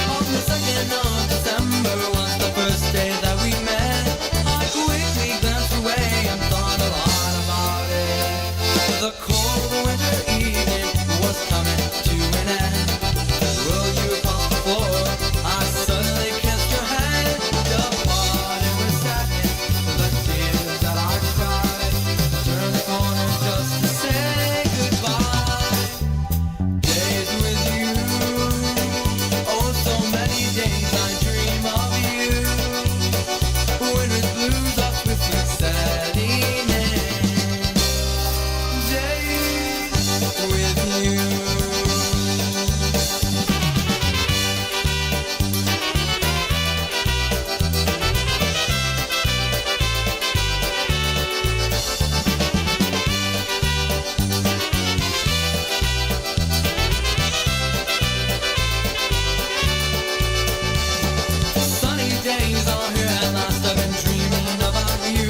On the 2nd of December was the first day that we met. I quickly glanced away and thought a lot about it. The cold winter evening was coming to an end. Rolled you across the floor, I suddenly kissed your hand. The party was sadness, the tears that I cried. Turned the corner just to say goodbye. Days with you, oh so many days I dream of you. Winter's blues are swiftly setting in. Days with you. Sunny days are here at last. I've been dreaming about you.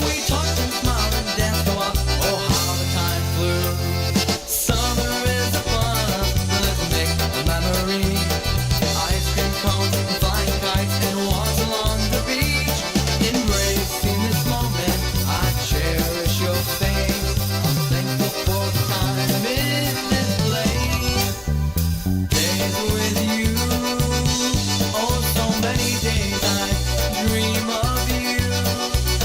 We talked and smiled and danced a while. Oh, how the time flew. Summer is fun. Let's make a memory. Ice cream cones and flying kites and walks along the beach. Embracing this moment, I cherish your face. I'm thankful for the time in this place. Days with you. Oh, so many days I dream of you.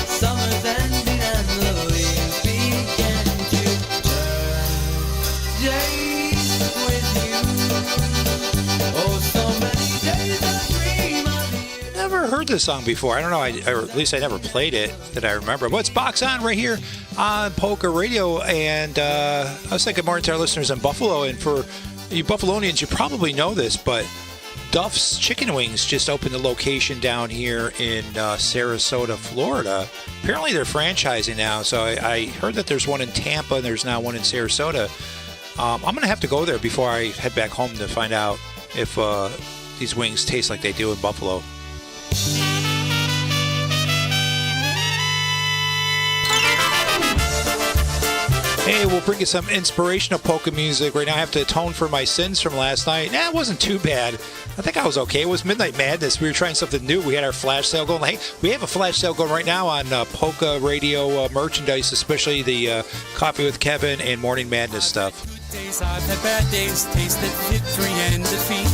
Summer's ending and the leaves begin to turn. Days with you. Oh, so many days I dream of you. Never heard this song before. I don't know, or at least I never played it that I remember. But it's Box On right here on Polka Radio. And I was thinking more to our listeners in Buffalo. And for you Buffalonians, you probably know this, but Duff's Chicken Wings just opened a location down here in Sarasota, Florida. Apparently they're franchising now. So I heard that there's one in Tampa and there's now one in Sarasota. I'm going to have to go there before I head back home to find out if these wings taste like they do in Buffalo. Hey, we'll bring you some inspirational polka music. Right now I have to atone for my sins from last night. It wasn't too bad. I think I was okay. It was Midnight Madness. We were trying something new. We had our flash sale going. Hey, we have a flash sale going right now on Polka Radio merchandise, especially the Coffee with Kevin and Morning Madness stuff. Days I've had bad days, tasted victory and defeat.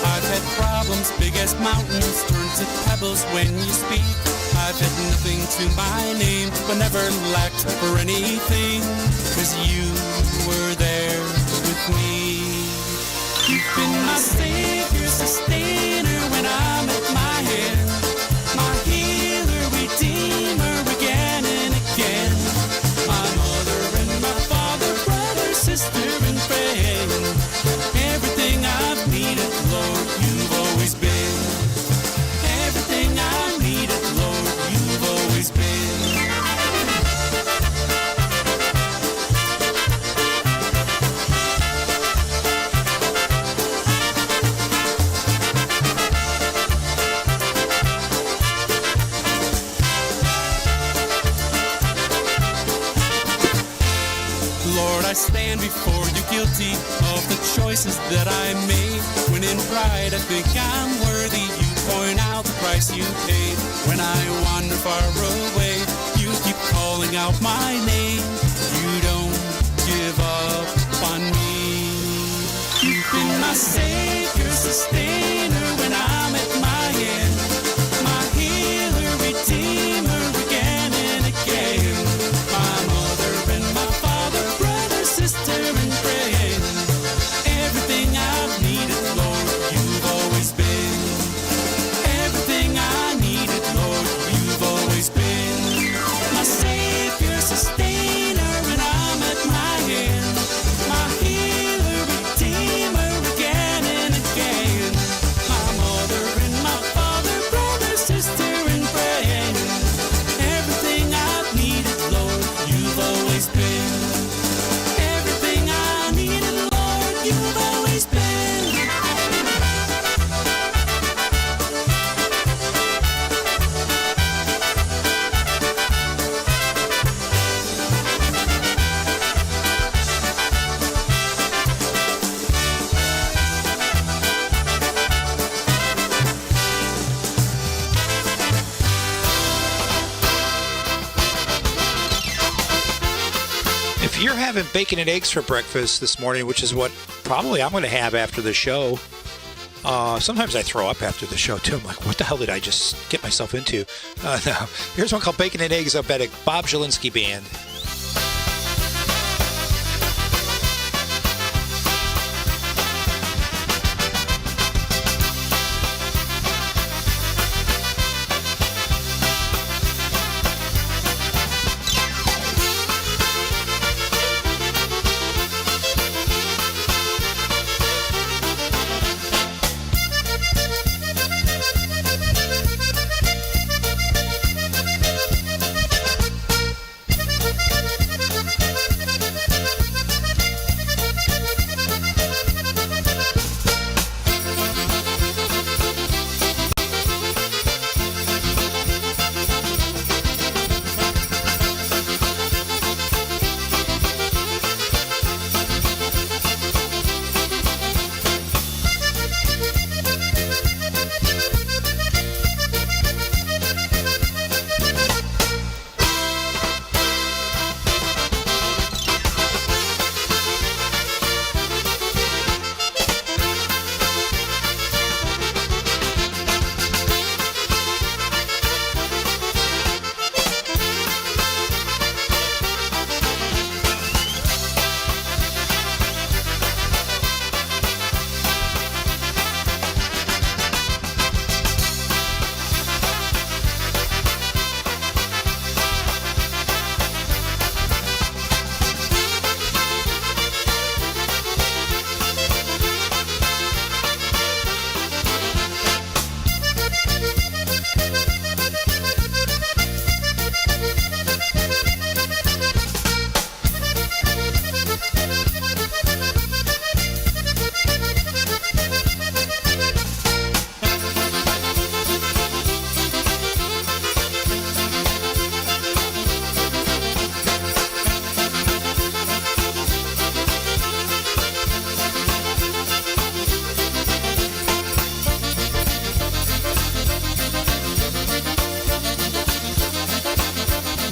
I've had problems big as mountains, turn to pebbles when you speak. I've had nothing to my name, but never lacked for anything. 'Cause you were I stand before you guilty of the choices that I made. When in pride I think I'm worthy, you point out the price you paid. When I wander far away, you keep calling out my name. You don't give up on me. You've been my savior, sustainer when I'm at my end. My healer, redeemer again and again. My mother and my father, brother, sister and friend. Everything I've needed, Lord, you've always been. Everything I needed, Lord, you've always been. My savior, sustainer when I'm at my end. My healer, redeemer again and again. My mother and my father, brother, sister and friend. Everything I've needed, Lord, you've always been. Everything I needed, Lord, you've always been. If you're having bacon and eggs for breakfast this morning, which is what probably I'm going to have after the show, sometimes I throw up after the show too. I'm like, what the hell did I just get myself into? No. Here's one called Bacon and Eggs up at a Bob Zielinski Band.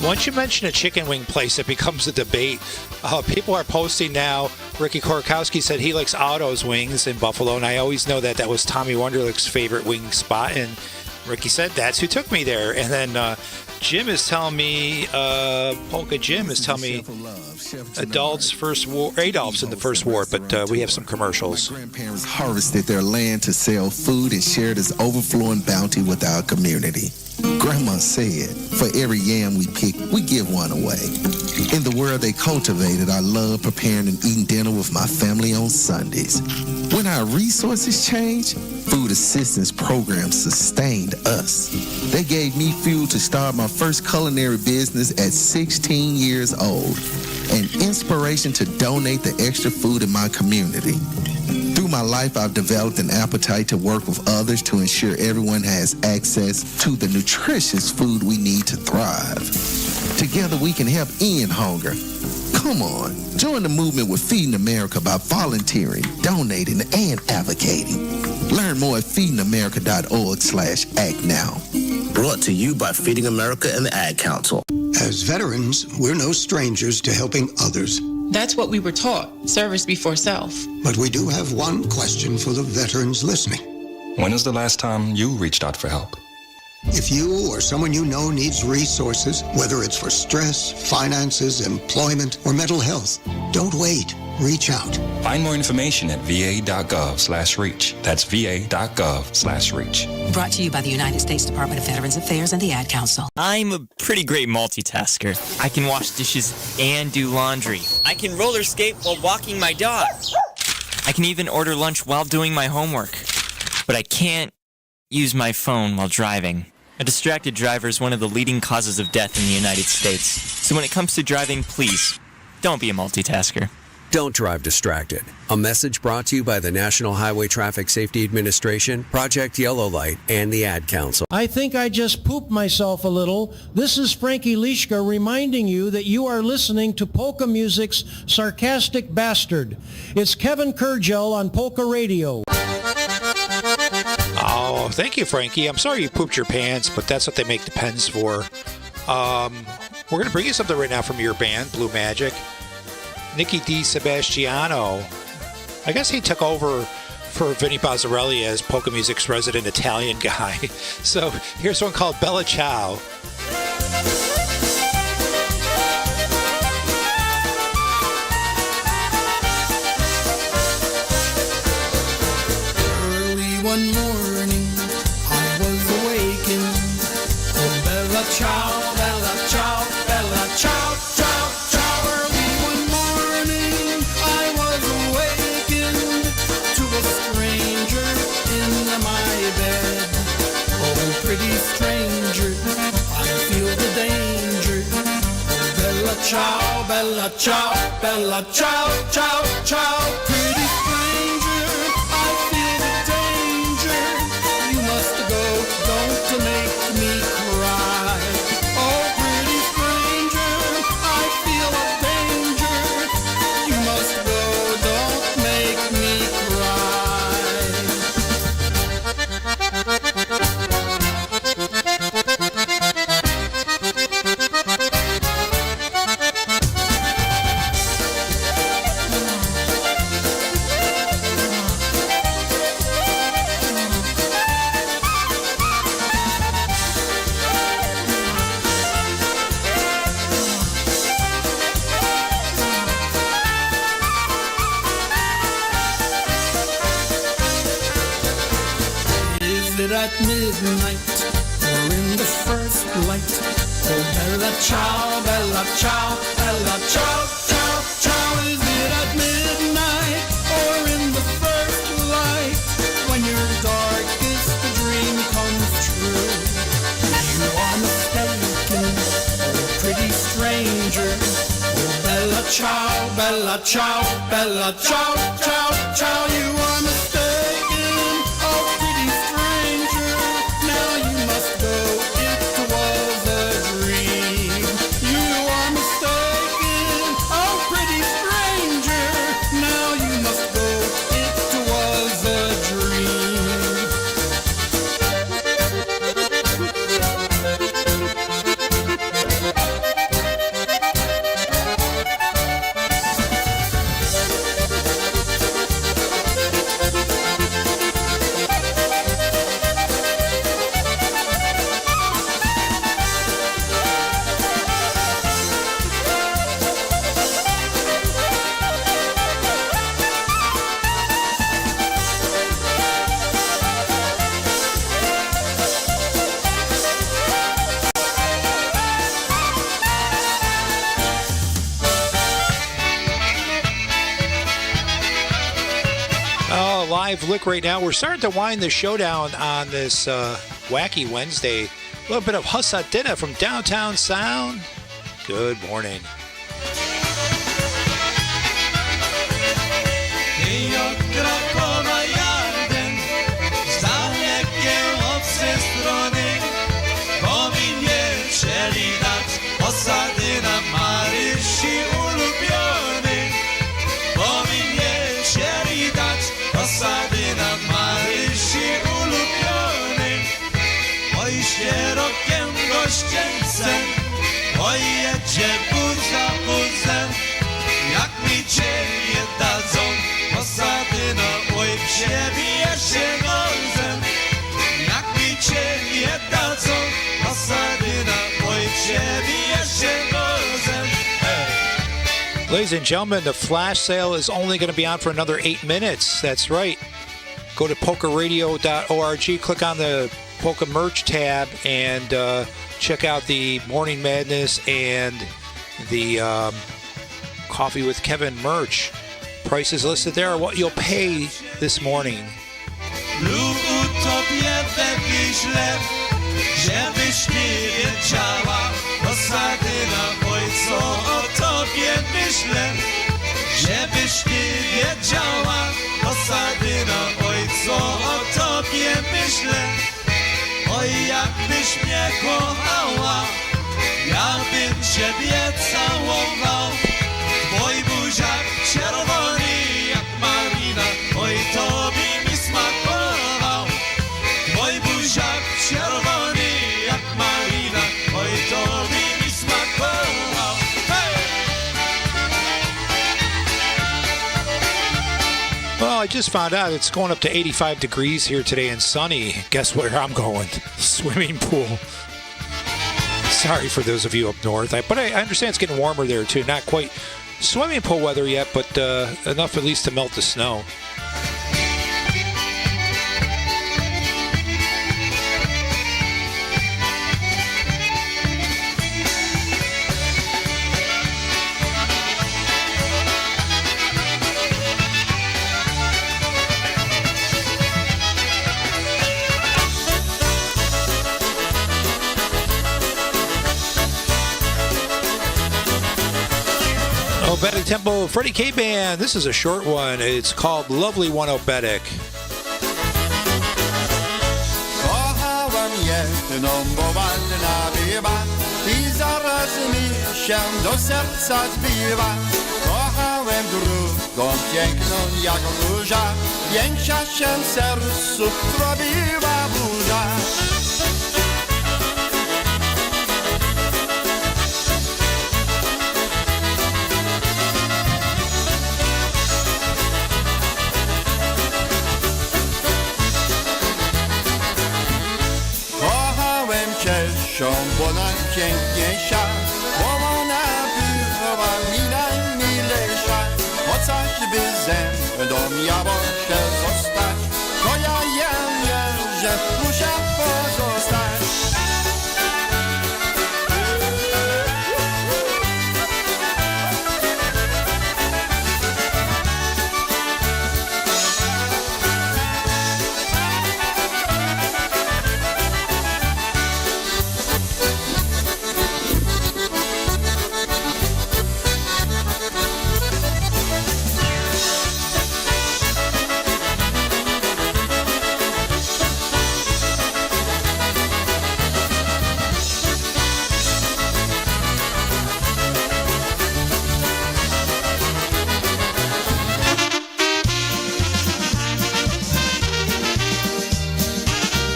Once you mention a chicken wing place, it becomes a debate. People are posting now. Ricky Korkowski said he likes Otto's Wings in Buffalo, and I always know that was Tommy Wonderlick's favorite wing spot. And Ricky said that's who took me there. And then Jim is telling me, Polka Jim is telling me, adults in the first war, but we have some commercials. Grandparents harvested their land to sell food and share this overflowing bounty with our community. Grandma said, for every yam we pick, we give one away. In the world they cultivated, I love preparing and eating dinner with my family on Sundays. When our resources changed, food assistance programs sustained us. They gave me fuel to start my first culinary business at 16 years old, and inspiration to donate the extra food in my community. Through my life, I've developed an appetite to work with others to ensure everyone has access to the nutritious food we need to thrive. Together, we can help end hunger, Come on, join the movement with Feeding America by volunteering, donating, and advocating. Learn more at feedingamerica.org/act now. Brought to you by Feeding America and the Ad Council. As veterans, we're no strangers to helping others. That's what we were taught, service before self. But we do have one question for the veterans listening. When is the last time you reached out for help? If you or someone you know needs resources, whether it's for stress, finances, employment, or mental health, don't wait. Reach out. Find more information at va.gov/reach. That's va.gov/reach. Brought to you by the United States Department of Veterans Affairs and the Ad Council. I'm a pretty great multitasker. I can wash dishes and do laundry. I can roller skate while walking my dog. I can even order lunch while doing my homework. But I can't use my phone while driving. A distracted driver is one of the leading causes of death in the United States. So when it comes to driving, please, don't be a multitasker. Don't drive distracted. A message brought to you by the National Highway Traffic Safety Administration, Project Yellow Light, and the Ad Council. I think I just pooped myself a little. This is Frankie Lishka reminding you that you are listening to Polka Music's Sarcastiic Bastard. It's Kevin Kurdziel on Polka Radio. Oh, thank you, Frankie. I'm sorry you pooped your pants, but that's what they make the pens for. We're going to bring you something right now from your band, Blue Magic. Nicky Di Sebastiano. I guess he took over for Vinny Bazzarelli as Polka Music's resident Italian guy. So here's one called Bella Ciao. Early one morning, I was awakened. Oh, Bella Ciao, Bella Ciao, Bella Ciao, Ciao, Ciao. Early one morning, I was awakened to a stranger in my bed. Oh, pretty stranger, I feel the danger. Oh, Bella Ciao, Bella Ciao, Bella Ciao, Ciao, Ciao. Pretty stranger, I feel the danger. You must go, don't make me cry. Oh, pretty stranger, I feel a danger. You must go, don't make me Is it at midnight or in the first light? Oh, Bella Ciao, Bella Ciao, Bella Ciao, Ciao, Ciao. Is it at midnight or in the first light? When your darkest dream comes true. You are mistaken, oh pretty stranger. Oh, Bella Ciao, Bella Ciao, Bella Ciao, Ciao, Ciao. You are mistaken, oh pretty stranger. Now you must go, it was a dream. You are mistaken, oh pretty stranger. Now you must go, it was a dream. Oh, live look right now. We're starting to wind the show down on this wacky Wednesday. A little bit of Hasadina from Downtown Sound. Good morning. Hasadyna Marysi ulubiona. and gentlemen, the flash sale is only going to be on for another 8 minutes. That's right. Go to polkaradio.org, click on the Polka merch tab, and check out the Morning Madness and the Coffee with Kevin merch. Prices listed there are what you'll pay this morning. Żebyś ty wiedziała, osady na ojcu o tobie myślę. Żebyś ty wiedziała, osady na ojcu o tobie myślę. Oj, jakbyś mnie kochała, ja bym ciebie całował. Twój buziak czerwony jak malina, oj, to by mi smakował. Twój buziak czerwony jak malina, oj, to by mi smakował. Well, I just found out it's going up to 85 degrees here today and sunny. Guess where I'm going? Swimming pool. Sorry for those of you up north. But I understand it's getting warmer there, too. Not quite swimming pool weather yet, but enough at least to melt the snow. Obedic Tempo, Freddie K Band. This is a short one. It's called Lovely One Obedic. Kochałam jedną, bo ładna była i zaraz mi się do serca zbiła. Kochałem drugą, piękną jak róża, większa się sercu zrobiła burza. Bo najpiękniejsza, bo ona była mi najmilejsza. Chociażby ze mną miało się zostać, to ja wiem, że muszę pozostać.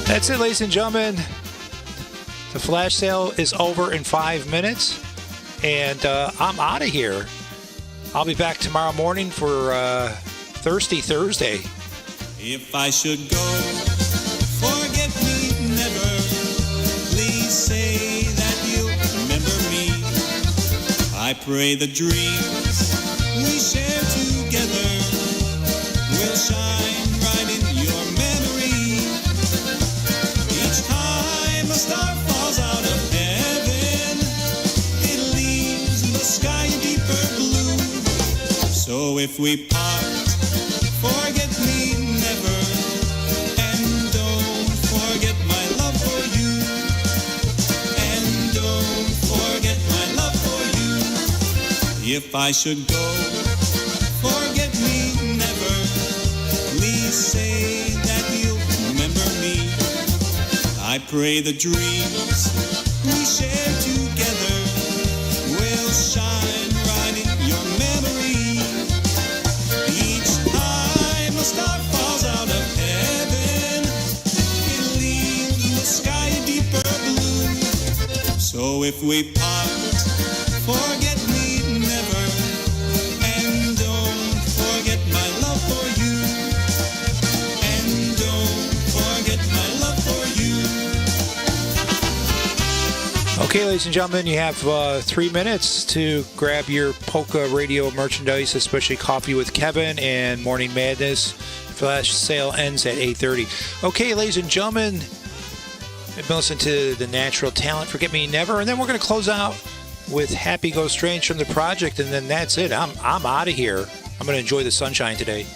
That's it, ladies and gentlemen. The flash sale is over in 5 minutes, and I'm out of here. I'll be back tomorrow morning for Thirsty Thursday. If I should go, forget me never. Please say that you'll remember me. I pray the dreams we share together will shine right in your memory. Each time a star falls out of heaven, it leaves the sky a deeper blue. So if we part, forget me never, and don't forget my love for you, and don't forget my love for you. If I should go, forget me never. Please say that you'll remember me. I pray the dreams we share together will shine right in your memory. Each time a star falls out of heaven, it leaves the sky a deeper blue. So if we part, forget me never, and don't forget my love for you, and don't forget my love for you. Okay, ladies and gentlemen, you have 3 minutes to grab your Polka Radio merchandise, especially Coffee with Kevin and Morning Madness. Flash sale ends at 8:30. Okay, ladies and gentlemen, I've been listening to The Natural Talent, Forget Me Never, and then we're going to close out with Happy Go Strange from the project, and then that's it. I'm out of here. I'm going to enjoy the sunshine today.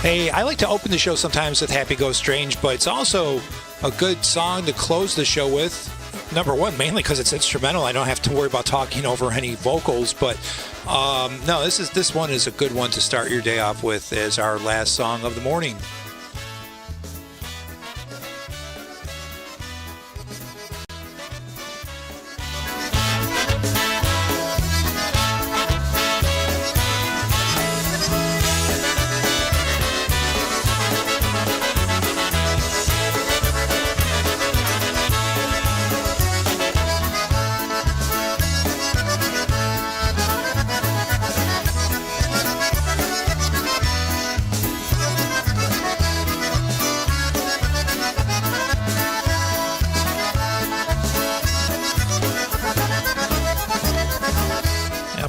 Hey, I like to open the show sometimes with Happy Go Strange, but it's also a good song to close the show with. Number one, mainly because it's instrumental. I don't have to worry about talking over any vocals, but no, this one is a good one to start your day off with as our last song of the morning.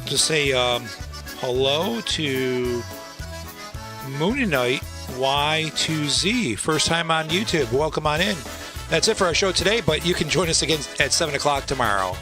To say hello to Moonanite Y2Z, first time on YouTube. Welcome on in. That's it for our show today, but you can join us again at 7 o'clock tomorrow.